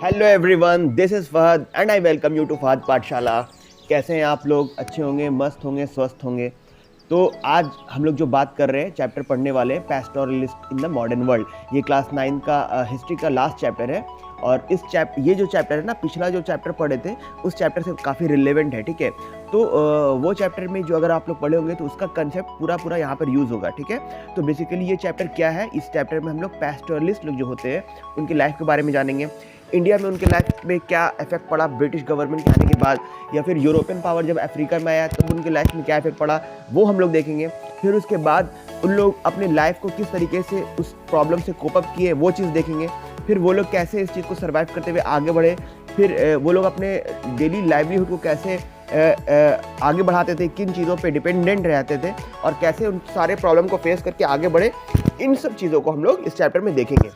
Hello everyone, this is Fahad and I welcome you to Fahad Pathshala. कैसे हैं आप लोग? अच्छे होंगे, मस्त होंगे, स्वस्थ होंगे। तो आज हम लोग जो बात कर रहे हैं, चैप्टर पढ़ने वाले हैं पैस्टोरलिस्ट इन द मॉडर्न वर्ल्ड। ये क्लास 9 का हिस्ट्री का लास्ट चैप्टर है। और ये जो चैप्टर है ना, पिछला जो चैप्टर पढ़े थे उस चैप्टर से काफ़ी रिलेवेंट है, ठीक है। तो वो चैप्टर में जो अगर आप लोग पढ़े होंगे तो उसका कंसेप्ट पूरा यहाँ पर यूज़ होगा, ठीक है। तो बेसिकली ये चैप्टर क्या है, इस चैप्टर में हम लोग पैस्टोरलिस्ट लोग जो होते हैं उनकी लाइफ के बारे में जानेंगे। इंडिया में उनके लाइफ में क्या इफेक्ट पड़ा ब्रिटिश गवर्नमेंट के आने के बाद, या फिर यूरोपियन पावर जब अफ्रीका में आया तब उनकी लाइफ में क्या इफेक्ट पड़ा, वो हम लोग देखेंगे। फिर उसके बाद उन लोग अपनी लाइफ को किस तरीके से उस प्रॉब्लम से कोप अप किए, वो चीज़ देखेंगे। फिर वो लोग कैसे इस चीज़ को सर्वाइव करते हुए आगे बढ़े। फिर वो लोग अपने डेली लाइवलीहुड को कैसे आगे बढ़ाते थे, किन चीज़ों पे डिपेंडेंट रहते थे और कैसे उन सारे प्रॉब्लम को फेस करके आगे बढ़े। इन सब चीज़ों को हम लोग इस चैप्टर में देखेंगे,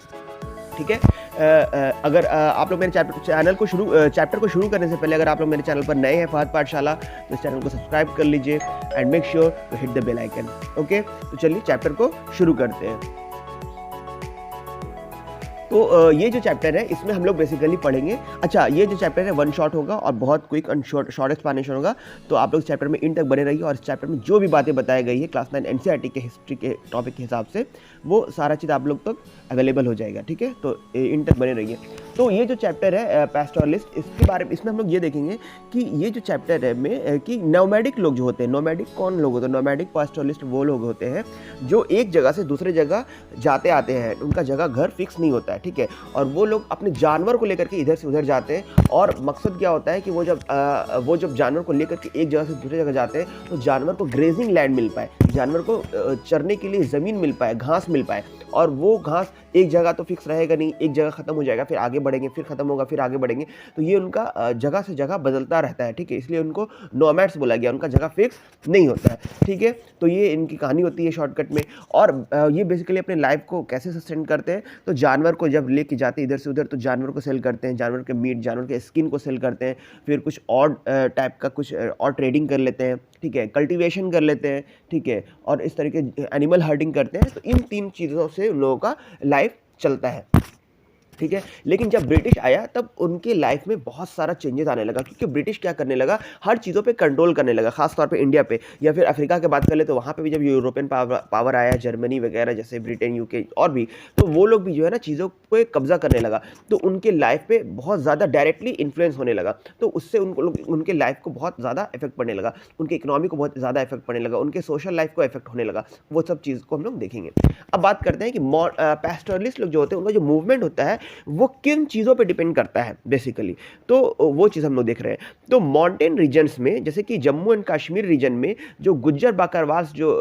ठीक है। अगर आप लोग मेरे चैप्टर को शुरू करने से पहले अगर आप लोग मेरे चैनल पर नए हैं फहद पाठशाला, तो इस चैनल को सब्सक्राइब कर लीजिए and make sure to hit the bell icon. Okay, तो चलिए चैप्टर को शुरू करते हैं। तो ये जो चैप्टर है इसमें हम लोग बेसिकली पढ़ेंगे। अच्छा, ये जो चैप्टर है वन शॉट होगा और बहुत क्विक एंड शॉर्ट एक्सप्लेनेशन होगा। तो आप लोग इस चैप्टर में इन तक बने रहिए और इस चैप्टर में जो भी बातें बताई गई है क्लास 9 एनसीईआरटी के हिस्ट्री के टॉपिक के हिसाब से, वो सारा चीज़ आप लोग तक अवेलेबल हो जाएगा, ठीक है। तो इन तक बने रहिए। तो ये जो चैप्टर है पैस्टोरलिस्ट, इसके बारे में इसमें हम लोग ये देखेंगे कि ये जो चैप्टर है में कि नोमैडिक लोग जो होते हैं, नोमैडिक कौन लोग होते हैं? नोमैडिक पैस्टोरलिस्ट वो लोग होते हैं जो एक जगह से दूसरे जगह जाते आते हैं, उनका जगह घर फिक्स नहीं होता है, ठीक है। और वो लोग अपने जानवर को लेकर के इधर से उधर जाते हैं। और मकसद क्या होता है कि वो जब जानवर को लेकर के एक जगह से दूसरी जगह जाते हैं तो जानवर को ग्रेजिंग लैंड मिल पाए, जानवर को चरने के लिए ज़मीन मिल पाए, घास मिल पाए। और वो घास एक जगह तो फिक्स रहेगा नहीं, एक जगह ख़त्म हो जाएगा, फिर आगे बढ़ेंगे, फिर ख़त्म होगा, फिर आगे बढ़ेंगे। तो ये उनका जगह से जगह बदलता रहता है, ठीक है। इसलिए उनको नोमैड्स बोला गया, उनका जगह फिक्स नहीं होता है, ठीक है। तो ये इनकी कहानी होती है शॉर्टकट में। और ये बेसिकली अपने लाइफ को कैसे सस्टेन करते हैं, तो जानवर को जब लेके जाते हैं इधर से उधर तो जानवर को सेल करते हैं, जानवर के मीट, जानवर के स्किन को सेल करते हैं। फिर कुछ और टाइप का कुछ और ट्रेडिंग कर लेते हैं, ठीक है, कल्टीवेशन कर लेते हैं, ठीक है, और इस तरीके एनिमल हर्डिंग करते हैं। तो इन 3 चीज़ों से उन लोगों का लाइफ चलता है, ठीक है। लेकिन जब ब्रिटिश आया तब उनके लाइफ में बहुत सारा चेंजेस आने लगा, क्योंकि ब्रिटिश क्या करने लगा, हर चीज़ों पे कंट्रोल करने लगा, खास तौर पे इंडिया पे। या फिर अफ्रीका की बात कर ले तो वहाँ पे भी जब यूरोपियन पावर आया, जर्मनी वगैरह जैसे ब्रिटेन, यूके और भी, तो वो लोग भी जो है ना चीज़ों पे कब्जा करने लगा। तो उनके लाइफ पे बहुत ज़्यादा डायरेक्टली इन्फ्लुएंस होने लगा। तो उससे उनके लाइफ को बहुत ज़्यादा इफेक्ट पड़ने लगा, उनके इकोनॉमी को बहुत ज़्यादा इफेक्ट पड़ने लगा, उनके सोशल लाइफ को इफेक्ट होने लगा। वो सब चीज़ को हम लोग देखेंगे। अब बात करते हैं कि पैस्टोरलिस्ट लोग जो होते हैं उनका जो मूवमेंट होता है वो किन चीज़ों पे डिपेंड करता है बेसिकली। तो वो चीज़ हम लोग देख रहे हैं। तो माउंटेन रीजन्स में, जैसे कि जम्मू एंड कश्मीर रीजन में जो गुज्जर बाकरवास जो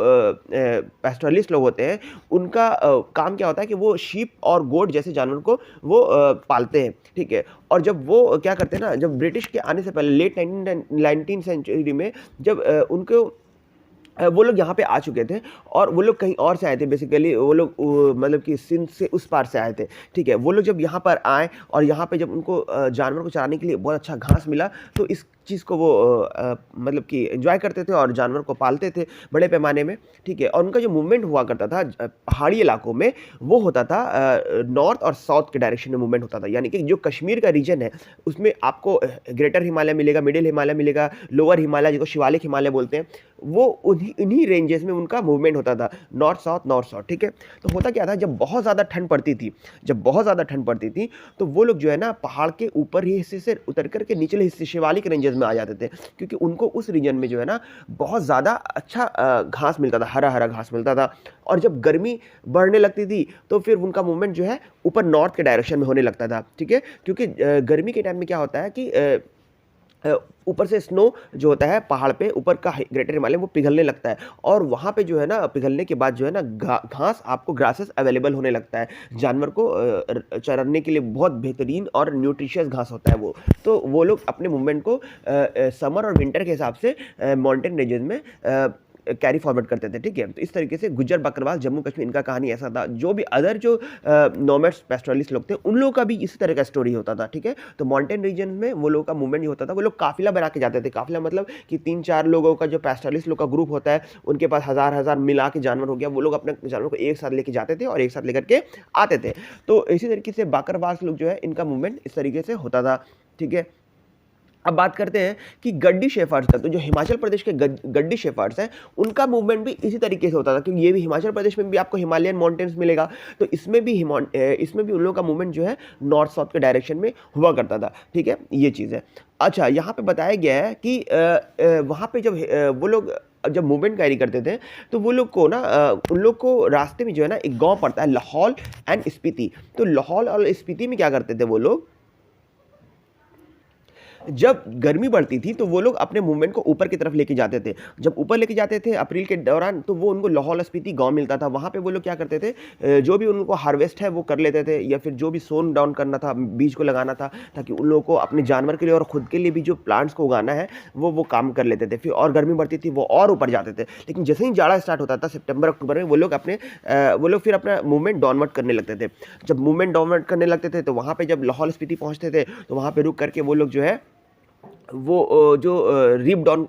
पैस्टोरलिस्ट लोग होते हैं, उनका काम क्या होता है कि वो शीप और गोट जैसे जानवर को वो पालते हैं, ठीक है। और जब वो क्या करते हैं ना, जब ब्रिटिश के आने से पहले लेट 19th सेंचुरी में जब उनको वो लोग यहाँ पे आ चुके थे और वो लोग कहीं और से आए थे। बेसिकली वो लोग मतलब कि सिंध से उस पार से आए थे, ठीक है। वो लोग जब यहाँ पर आए और यहाँ पे जब उनको जानवर को चराने के लिए बहुत अच्छा घास मिला, तो इस चीज़ को वो मतलब कि एंजॉय करते थे और जानवर को पालते थे बड़े पैमाने में, ठीक है। और उनका जो मूवमेंट हुआ करता था पहाड़ी इलाकों में, वो होता था नॉर्थ और साउथ के डायरेक्शन में मूवमेंट होता था। यानी कि जो कश्मीर का रीजन है उसमें आपको ग्रेटर हिमालय मिलेगा, मिडिल हिमालय मिलेगा, लोअर हिमालय जिसको शिवालिक हिमालय बोलते हैं, वो उन्हीं रेंजेस में उनका मूवमेंट होता था, नॉर्थ साउथ, ठीक है। तो होता क्या था, जब बहुत ज़्यादा ठंड पड़ती थी तो वो लोग जो है ना पहाड़ के ऊपर ही हिस्से से उतर करके निचले हिस्से शिवालिक रेंजेस में आ जाते थे, क्योंकि उनको उस रीजन में जो है ना बहुत ज़्यादा अच्छा घास मिलता था, हरा हरा घास मिलता था। और जब गर्मी बढ़ने लगती थी तो फिर उनका मूवमेंट जो है ऊपर नॉर्थ के डायरेक्शन में होने लगता था, ठीक है। क्योंकि गर्मी के टाइम में क्या होता है कि ऊपर से स्नो जो होता है पहाड़ पे ऊपर का ग्रेटर हिमालय वो पिघलने लगता है, और वहाँ पे जो है ना पिघलने के बाद जो है ना घास आपको ग्रासेस अवेलेबल होने लगता है। जानवर को चरने के लिए बहुत बेहतरीन और न्यूट्रिशियस घास होता है वो। तो वो लोग अपने मूवमेंट को समर और विंटर के हिसाब से माउंटेन रीजन में कैरी फॉरवर्ड करते थे, ठीक है। तो इस तरीके से गुज्जर बकरवाल जम्मू कश्मीर इनका कहानी ऐसा था। जो भी अदर जो नोमैड्स पैस्टोरलिस्ट लोग थे उन लोगों का भी इसी तरह का स्टोरी होता था, ठीक है। तो माउंटेन रीजन में वो लोगों का मूवमेंट ये होता था, वो लोग काफिला बना के जाते थे। काफिला मतलब कि 3-4 लोगों का जो पैस्टोरलिस्ट लोग का ग्रुप होता है, उनके पास हज़ार हज़ार मिला के जानवर हो गया, वो लोग अपने जानवर को एक साथ लेके जाते थे और एक साथ लेकर के आते थे। तो इसी तरीके से बाकरवाल लोग जो है इनका मूवमेंट इस तरीके से होता था, ठीक है। अब बात करते हैं कि गड्डी शेफर्ड्स का। तो जो हिमाचल प्रदेश के गड्डी शेफर्ड्स हैं उनका मूवमेंट भी इसी तरीके से होता था, क्योंकि ये भी हिमाचल प्रदेश में भी आपको हिमालयन माउंटेन्स मिलेगा। तो इसमें भी उन लोगों का मूवमेंट जो है नॉर्थ साउथ के डायरेक्शन में हुआ करता था, ठीक है। ये चीज़ है। अच्छा, यहाँ पे बताया गया है कि वहाँ पे जब वो लोग जब मूवमेंट कैरी करते थे तो वो लोग को ना उन लोग को रास्ते में जो है ना एक गांव पड़ता है लाहौल एंड स्पीति। तो लाहौल और स्पीति में क्या करते थे वो लोग, जब गर्मी बढ़ती थी तो वो लोग अपने मूवमेंट को ऊपर की तरफ लेके जाते थे। जब ऊपर लेके जाते थे अप्रैल के दौरान, तो वो उनको लाहौल स्पीति गांव मिलता था। वहाँ पे वो लोग क्या करते थे, जो भी उनको हार्वेस्ट है वो कर लेते थे, या फिर जो भी सोन डाउन करना था, बीज को लगाना था, ताकि उन लोगों को अपने जानवर के लिए और खुद के लिए भी जो प्लांट्स को उगाना है वो काम कर लेते थे। फिर और गर्मी बढ़ती थी, वो और ऊपर जाते थे। लेकिन जैसे ही जाड़ा स्टार्ट होता था सितंबर अक्टूबर में, वो लोग फिर अपना मूवमेंट डाउनवर्ड करने लगते थे। जब मूवमेंट डाउनवर्ड करने लगते थे तो वहाँ पे जब लाहौल स्पीति पहुँचते थे तो वहाँ पे रुक करके वो लोग जो है वो जो रिप डाउन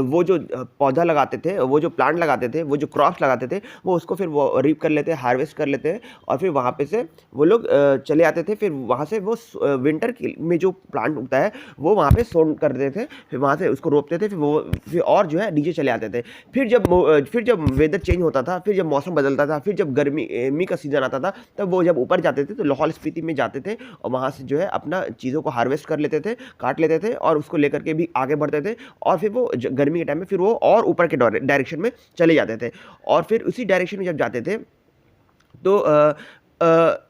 वो जो पौधा लगाते थे, वो जो प्लांट लगाते थे, वो जो क्रॉप्स लगाते थे, वो उसको फिर वो रिप कर लेते हैं, हार्वेस्ट कर लेते हैं, और फिर वहाँ पे से वो लोग चले आते थे। फिर वहाँ से वो विंटर में जो प्लांट उगता है वो वहाँ पे सोन कर देते थे, फिर वहाँ से उसको रोपते थे, फिर और जो है नीचे चले आते थे। फिर जब वेदर चेंज होता था, फिर जब मौसम बदलता था, फिर जब गर्मी का सीज़न आता था, तब वो जब ऊपर जाते थे तो लाहौल स्पीति में जाते थे और वहाँ से जो है अपना चीज़ों को हार्वेस्ट कर लेते थे, काट लेते थे और उसको लेकर के भी आगे बढ़ते थे। और फिर वो गर्मी के टाइम में फिर वो और ऊपर के डायरेक्शन में चले जाते थे, और फिर उसी डायरेक्शन में जब जाते थे तो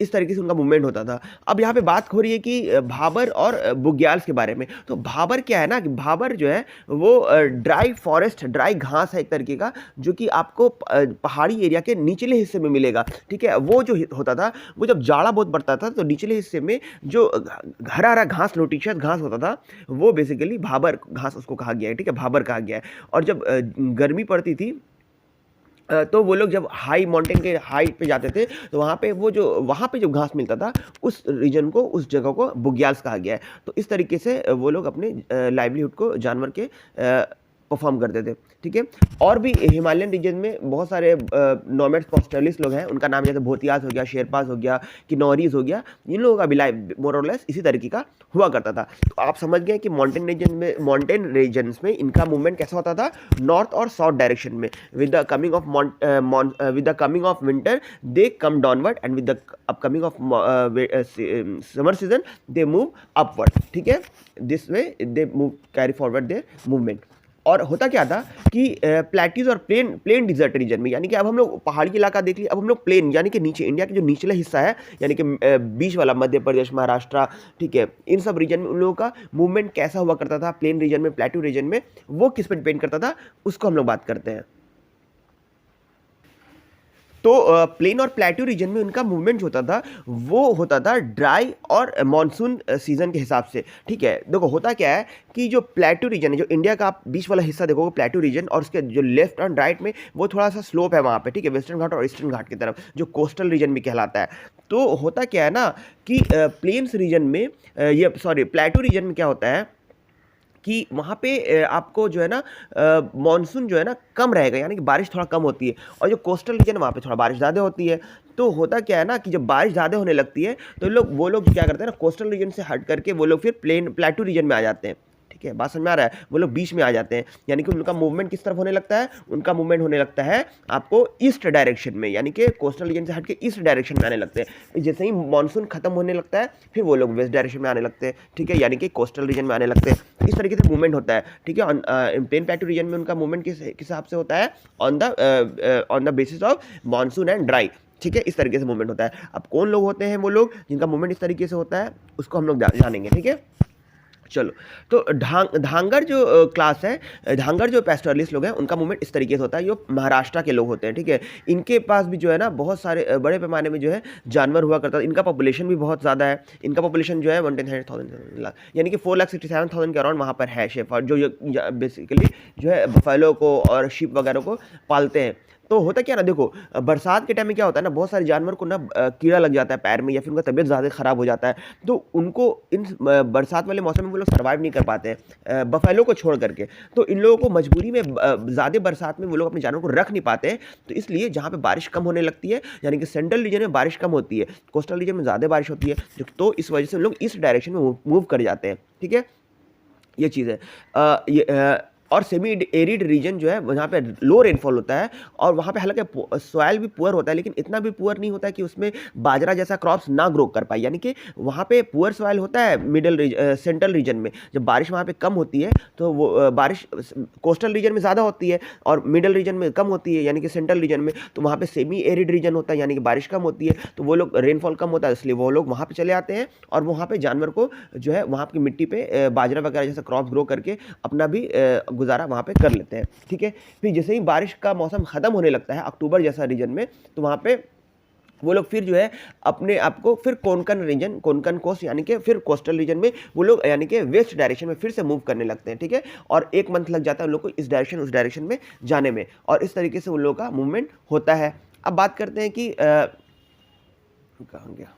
इस तरीके से उनका मूवमेंट होता था। अब यहाँ पे बात हो रही है कि भाबर और बुग्याल्स के बारे में। तो भाबर क्या है ना, कि भाबर जो है वो ड्राई फॉरेस्ट, ड्राई घास है एक तरीके का, जो कि आपको पहाड़ी एरिया के निचले हिस्से में मिलेगा, ठीक है। वो जो होता था, वो जब जाड़ा बहुत बढ़ता था तो निचले हिस्से में जो हरा हरा घास, लोटिशियस घास होता था, वो बेसिकली भाबर घास उसको कहा गया है, ठीक है, भाबर कहा गया है। और जब गर्मी पड़ती थी तो वो लोग जब हाई माउंटेन के हाइट पे जाते थे तो वहाँ पे जो घास मिलता था, उस रीजन को, उस जगह को बुग्याल्स कहा गया है। तो इस तरीके से वो लोग अपने लाइवलीहुड को जानवर के परफॉर्म करते थे, ठीक है। और भी हिमालयन रीजन में बहुत सारे नोमैड्स पास्टोरलिस्ट लोग हैं, उनका नाम जैसे भोतियास हो गया, शेरपास हो गया, किन्नौरीज हो गया। इन लोगों का भी लाइफ मोर और लेस इसी तरीके का हुआ करता था। तो आप समझ गए कि माउंटेन रीजन्स में इनका मूवमेंट कैसा होता था, नॉर्थ और साउथ डायरेक्शन में। With the coming of winter they come downward, and with the upcoming of summer season they move upward, ठीक है। This way they move carry forward there movement. और होता क्या था कि प्लेटीज और प्लेन डिजर्ट रीजन में, यानी कि अब हम लोग पहाड़ी इलाका देख लिया, अब हम लोग प्लेन यानी कि नीचे इंडिया के जो निचला हिस्सा है, यानी कि बीच वाला मध्य प्रदेश, महाराष्ट्र, ठीक है, इन सब रीजन में उन लोगों का मूवमेंट कैसा हुआ करता था, प्लेन रीजन में, प्लेट्यू रीजन में, वो किस पर डिपेंड करता था, उसको हम लोग बात करते हैं। तो प्लेन और प्लेट्यू रीजन में उनका मूवमेंट होता था, वो होता था ड्राई और मानसून सीजन के हिसाब से, ठीक है। देखो होता क्या है कि जो प्लेट्यू रीजन है, जो इंडिया का आप बीच वाला हिस्सा देखोगे प्लेट्यू रीजन, और उसके जो लेफ्ट एंड राइट में वो थोड़ा सा स्लोप है वहाँ पे, ठीक है, वेस्टर्न घाट और ईस्टर्न घाट की तरफ, जो कोस्टल रीजन भी कहलाता है। तो होता क्या है ना कि प्लेन्स रीजन में प्लेट्यू रीजन में क्या होता है कि वहाँ पे आपको जो है ना मानसून जो है ना कम रहेगा, यानी कि बारिश थोड़ा कम होती है, और जो कोस्टल रीजन है वहाँ पे थोड़ा बारिश ज़्यादा होती है। तो होता क्या है ना कि जब बारिश ज़्यादा होने लगती है तो वो लोग क्या करते हैं ना, कोस्टल रीजन से हट करके वो लोग फिर प्लेट्यू रीजन में आ जाते हैं, ठीक है, बात समझ में आ रहा है। वो लोग बीच में आ जाते हैं, यानी कि उनका मूवमेंट किस तरफ होने लगता है, उनका मूवमेंट होने लगता है आपको ईस्ट डायरेक्शन में, यानी कि कोस्टल रीजन से हट के ईस्ट डायरेक्शन में आने लगते हैं। जैसे ही मानसून खत्म होने लगता है फिर वो लोग वेस्ट डायरेक्शन में आने लगते हैं, ठीक है, यानी कि कोस्टल रीजन में आने लगते हैं। इस तरीके से मूवमेंट होता है, ठीक है। प्लेन प्लेट्यू रीजन में उनका मूवमेंट किस हिसाब से होता है, on the basis of monsoon and dry, ठीक है, इस तरीके से मूवमेंट होता है। अब कौन लोग होते हैं वो लोग जिनका मूवमेंट इस तरीके से होता है, उसको हम लोग जानेंगे, ठीक है। चलो, तो धांगर जो क्लास है, धांगर जो पैस्टोरलिस्ट लोग हैं, उनका मूवमेंट इस तरीके से होता है। जो महाराष्ट्र के लोग होते हैं, ठीक है, इनके पास भी जो है ना बहुत सारे बड़े पैमाने में जो है जानवर हुआ करता है। इनका पॉपुलेशन भी बहुत ज़्यादा है। इनका पॉपुलेशन जो है 110,000 लाख, यानी कि 4,67,000 के अराउंड वहाँ पर है शेफर्ड, जो बेसिकली जो है बफेलो को और शीप वगैरह को पालते हैं। तो होता क्या ना, देखो बरसात के टाइम में क्या होता है ना, बहुत सारे जानवर को ना कीड़ा लग जाता है पैर में, या फिर उनका तबीयत ज़्यादा ख़राब हो जाता है। तो उनको इन बरसात वाले मौसम में वो लोग सर्वाइव नहीं कर पाते हैं, बफेलो को छोड़ करके। तो इन लोगों को मजबूरी में ज़्यादा बरसात में वो लोग अपने जानवर को रख नहीं पाते हैं। तो इसलिए जहाँ पे बारिश कम होने लगती है, यानी कि सेंट्रल रीजन में बारिश कम होती है, कोस्टल रीजन में ज़्यादा बारिश होती है, तो इस वजह से उन लोग इस डायरेक्शन में मूव कर जाते हैं। ठीक है, ये चीज़ है। और सेमी एरिड रीजन जो है वहाँ पे लो रेनफॉल होता है, और वहाँ पे हालांकि सॉयल भी पुअर होता है, लेकिन इतना भी पुअर नहीं होता है कि उसमें बाजरा जैसा क्रॉप्स ना ग्रो कर पाए। यानी कि वहाँ पे पुअर सॉयल होता है सेंट्रल रीजन में। जब बारिश वहाँ पे कम होती है तो वो बारिश कोस्टल रीजन में ज़्यादा होती है और मिडल रीजन में कम होती है, यानी कि सेंट्रल रीजन में। तो वहाँ पे सेमी एरिड रीजन होता है, यानी कि बारिश कम होती है, तो वो लोग रेनफॉल कम होता है, इसलिए वो लोग वहाँ पे चले आते हैं और वहाँ पे जानवर को जो है वहाँ की मिट्टी पे बाजरा वगैरह जैसा क्रॉप ग्रो करके अपना भी गुजारा वहाँ पे कर लेते हैं। ठीक है, फिर जैसे ही बारिश का मौसम ख़त्म होने लगता है अक्टूबर जैसा रीजन में, तो वहाँ पे वो लोग फिर जो है अपने आप को फिर कोंकण रीजन, कोंकण कोस्ट, यानी कि फिर कोस्टल रीजन में वो लोग यानी कि वेस्ट डायरेक्शन में फिर से मूव करने लगते हैं। ठीक है, और 1 मंथ लग जाता है उन लोग को इस डायरेक्शन उस डायरेक्शन में जाने में, और इस तरीके से उन लोगों का मूवमेंट होता है। अब बात करते हैं कि कहाँ गया,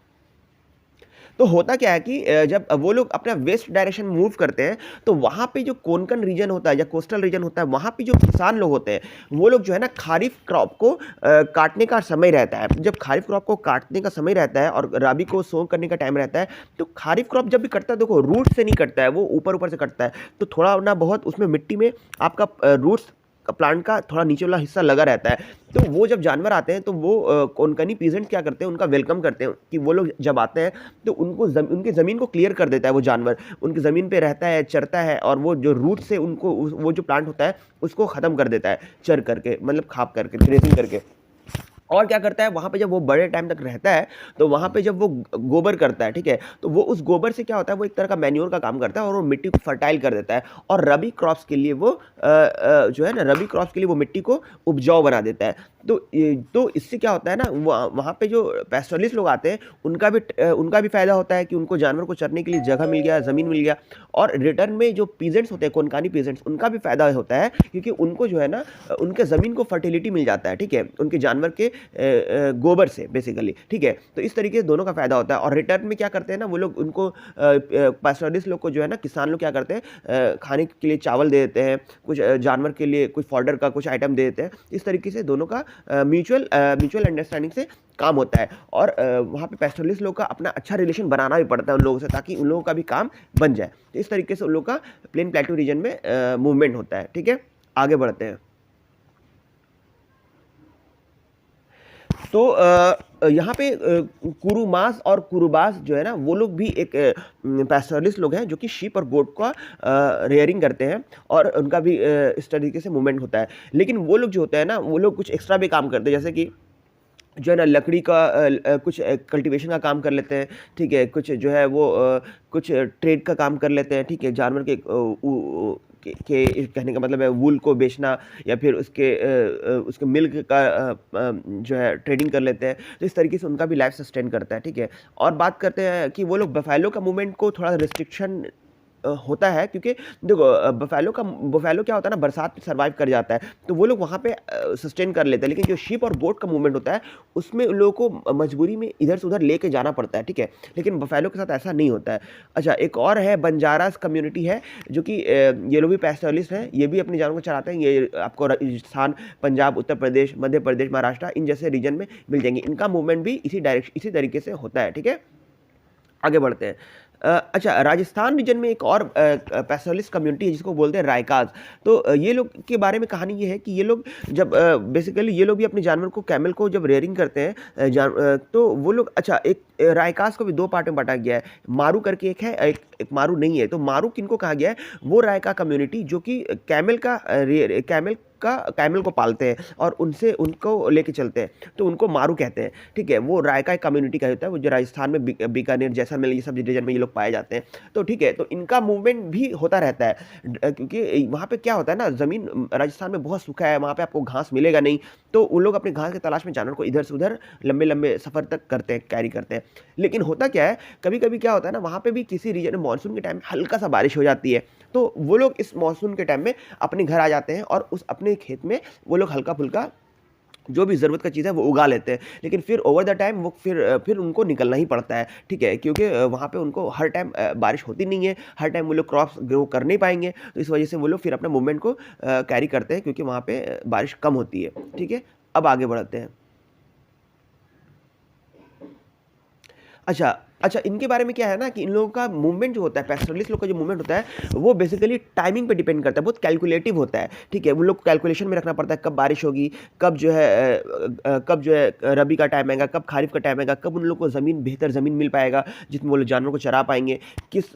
तो होता क्या है कि जब वो लोग अपना वेस्ट डायरेक्शन मूव करते हैं, तो वहाँ पे जो कोंकण रीजन होता है या कोस्टल रीजन होता है, वहाँ पे जो किसान लोग होते हैं वो लोग जो है ना खारिफ क्रॉप को काटने का समय रहता है। जब खारिफ क्रॉप को काटने का समय रहता है और रबी को सोव करने का टाइम रहता है, तो खारिफ क्रॉप जब भी कटता है, देखो रूट से नहीं कटता है, वो ऊपर ऊपर से कटता है, तो थोड़ा ना बहुत उसमें मिट्टी में आपका रूट्स प्लांट का थोड़ा नीचे वाला हिस्सा लगा रहता है। तो वो जब जानवर आते हैं तो वो कोंकणी पीजेंट क्या करते हैं, उनका वेलकम करते हैं कि वो लोग जब आते हैं तो उनको उनकी ज़मीन को क्लियर कर देता है। वो जानवर उनकी ज़मीन पे रहता है, चरता है, और वो जो रूट से उनको वो जो प्लांट होता है उसको ख़त्म कर देता है, चर करके, मतलब खाप करके, ग्रेजिंग करके। और क्या करता है वहाँ पे, जब वो बड़े टाइम तक रहता है तो वहाँ पे जब वो गोबर करता है, ठीक है, तो वो उस गोबर से क्या होता है, वो एक तरह का मैन्योर का काम करता है और वो मिट्टी को फर्टाइल कर देता है, और रबी क्रॉप्स के लिए वो जो है ना, रबी क्रॉप्स के लिए वो मिट्टी को उपजाऊ बना देता है। तो इससे क्या होता है ना, वहाँ पे जो पैस्टोरलिस्ट लोग आते हैं उनका भी फ़ायदा होता है कि उनको जानवर को चरने के लिए जगह मिल गया, ज़मीन मिल गया, और रिटर्न में जो पीजेंट्स होते हैं, कोंकणी पीजेंट्स, उनका भी फ़ायदा होता है, क्योंकि उनको जो है ना उनके ज़मीन को फर्टिलिटी मिल जाता है। ठीक है, उनके जानवर के गोबर से बेसिकली। ठीक है, तो इस तरीके से दोनों का फ़ायदा होता है। और रिटर्न में क्या करते हैं ना वो लोग, उनको पैस्टोरलिस्ट लोग को जो है ना, किसान लोग क्या करते हैं, खाने के लिए चावल दे देते हैं, कुछ जानवर के लिए कुछ फॉडर का कुछ आइटम दे देते हैं। इस तरीके से दोनों का म्यूचुअल अंडरस्टैंडिंग से काम होता है, और वहाँ पे पैस्टोरलिस्ट लोग का अपना अच्छा रिलेशन बनाना भी पड़ता है उन लोगों से, ताकि उन लोगों का भी काम बन जाए। तो इस तरीके से उन लोगों का प्लेन प्लेटू रीजन में मूवमेंट होता है। ठीक है, आगे बढ़ते हैं। तो यहाँ पे कुरुमास और कुरुबास जो है ना, वो लोग भी एक पैस्टोरलिस्ट लोग हैं जो कि शीप और गोट का रेयरिंग करते हैं, और उनका भी इस तरीके से मूवमेंट होता है। लेकिन वो लोग जो होते हैं ना, वो लोग कुछ एक्स्ट्रा भी काम करते हैं, जैसे कि जो है ना लकड़ी का कुछ कल्टीवेशन का काम कर लेते हैं। ठीक है, कुछ जो है वो कुछ ट्रेड का काम कर लेते हैं। ठीक है, जानवर के कहने का मतलब है वूल को बेचना, या फिर उसके मिल्क का जो है ट्रेडिंग कर लेते हैं। तो इस तरीके से उनका भी लाइफ सस्टेन करता है। ठीक है, और बात करते हैं कि वो लोग बफेलो का मूवमेंट को थोड़ा रिस्ट्रिक्शन होता है, क्योंकि देखो बफेलो क्या होता है ना, बरसात में सर्वाइव कर जाता है, तो वो लोग वहाँ पे सस्टेन कर लेते हैं। लेकिन जो शीप और गोट का मूवमेंट होता है उसमें उन लोगों को मजबूरी में इधर से उधर लेके जाना पड़ता है। ठीक है, लेकिन बफेलो के साथ ऐसा नहीं होता है। अच्छा, एक और है बंजारास कम्युनिटी है, जो कि ये लोग भी पैस्टोरलिस्ट हैं, ये भी अपने जानवरों को चराते हैं। ये आपको राजस्थान, पंजाब, उत्तर प्रदेश, मध्य प्रदेश, महाराष्ट्र, इन जैसे रीजन में मिल जाएंगे। इनका मूवमेंट भी इसी तरीके से होता है। ठीक है, आगे बढ़ते हैं। अच्छा, राजस्थान रीजन में एक और पैस्टोरलिस्ट कम्युनिटी है जिसको बोलते हैं रायकाज। तो ये लोग के बारे में कहानी ये है कि ये लोग जब बेसिकली ये लोग भी अपने जानवर को, कैमल को जब रेयरिंग करते हैं, तो वो लोग, अच्छा, एक रायकाज को भी 2 पार्ट में बांटा गया है। मारू करके एक है, एक मारू नहीं है। तो मारू किनको कहा गया है, वो रायका कम्युनिटी जो कि कैमल का कैमल को पालते हैं और उनसे उनको लेके चलते हैं, तो उनको मारू कहते हैं, ठीक है। वो राय का एक कम्युनिटी का होता है, वो जो राजस्थान में बीकानेर, जैसलमेर, ये सब रीजन में ये लोग पाए जाते हैं। तो ठीक है, तो इनका मूवमेंट भी होता रहता है क्योंकि वहाँ पे क्या होता है ना, ज़मीन राजस्थान में बहुत सूखा है, वहाँ पे आपको घास मिलेगा नहीं, तो उन लोग अपने घास की तलाश में जानवर को इधर से उधर लंबे लंबे सफ़र तक करते हैं, कैरी करते हैं। लेकिन होता क्या है, कभी कभी क्या होता है ना, वहाँ पे भी किसी रीजन में मानसून के टाइम में हल्का सा बारिश हो जाती है, तो वो लोग इस मानसून के टाइम में अपने घर आ जाते हैं और उस अपने खेत में वो लोग हल्का फुल्का जो भी ज़रूरत का चीज़ है वो उगा लेते हैं। लेकिन फिर ओवर द टाइम वो फिर उनको निकलना ही पड़ता है, ठीक है, क्योंकि वहाँ पे उनको हर टाइम बारिश होती नहीं है, हर टाइम वो लोग क्रॉप्स ग्रो कर नहीं पाएंगे, तो इस वजह से वो लोग फिर अपने मूवमेंट को कैरी करते हैं, क्योंकि वहाँ पे बारिश कम होती है, ठीक है। अब आगे बढ़ते हैं। अच्छा, अच्छा, इनके बारे में क्या है ना कि इन लोगों का मूवमेंट जो होता है, पैस्टोरलिस्ट लोग का जो मूवमेंट होता है, वो बेसिकली टाइमिंग पे डिपेंड करता है, बहुत कैलकुलेटिव होता है, ठीक है। वो लोग कैलकुलेशन में रखना पड़ता है, कब बारिश होगी, कब जो है रबी का टाइम आएगा, कब खरीफ का टाइम आएगा, कब उन लोग को बेहतर ज़मीन मिल पाएगा जिसमें वो लोग जानवरों को चरा पाएंगे, किस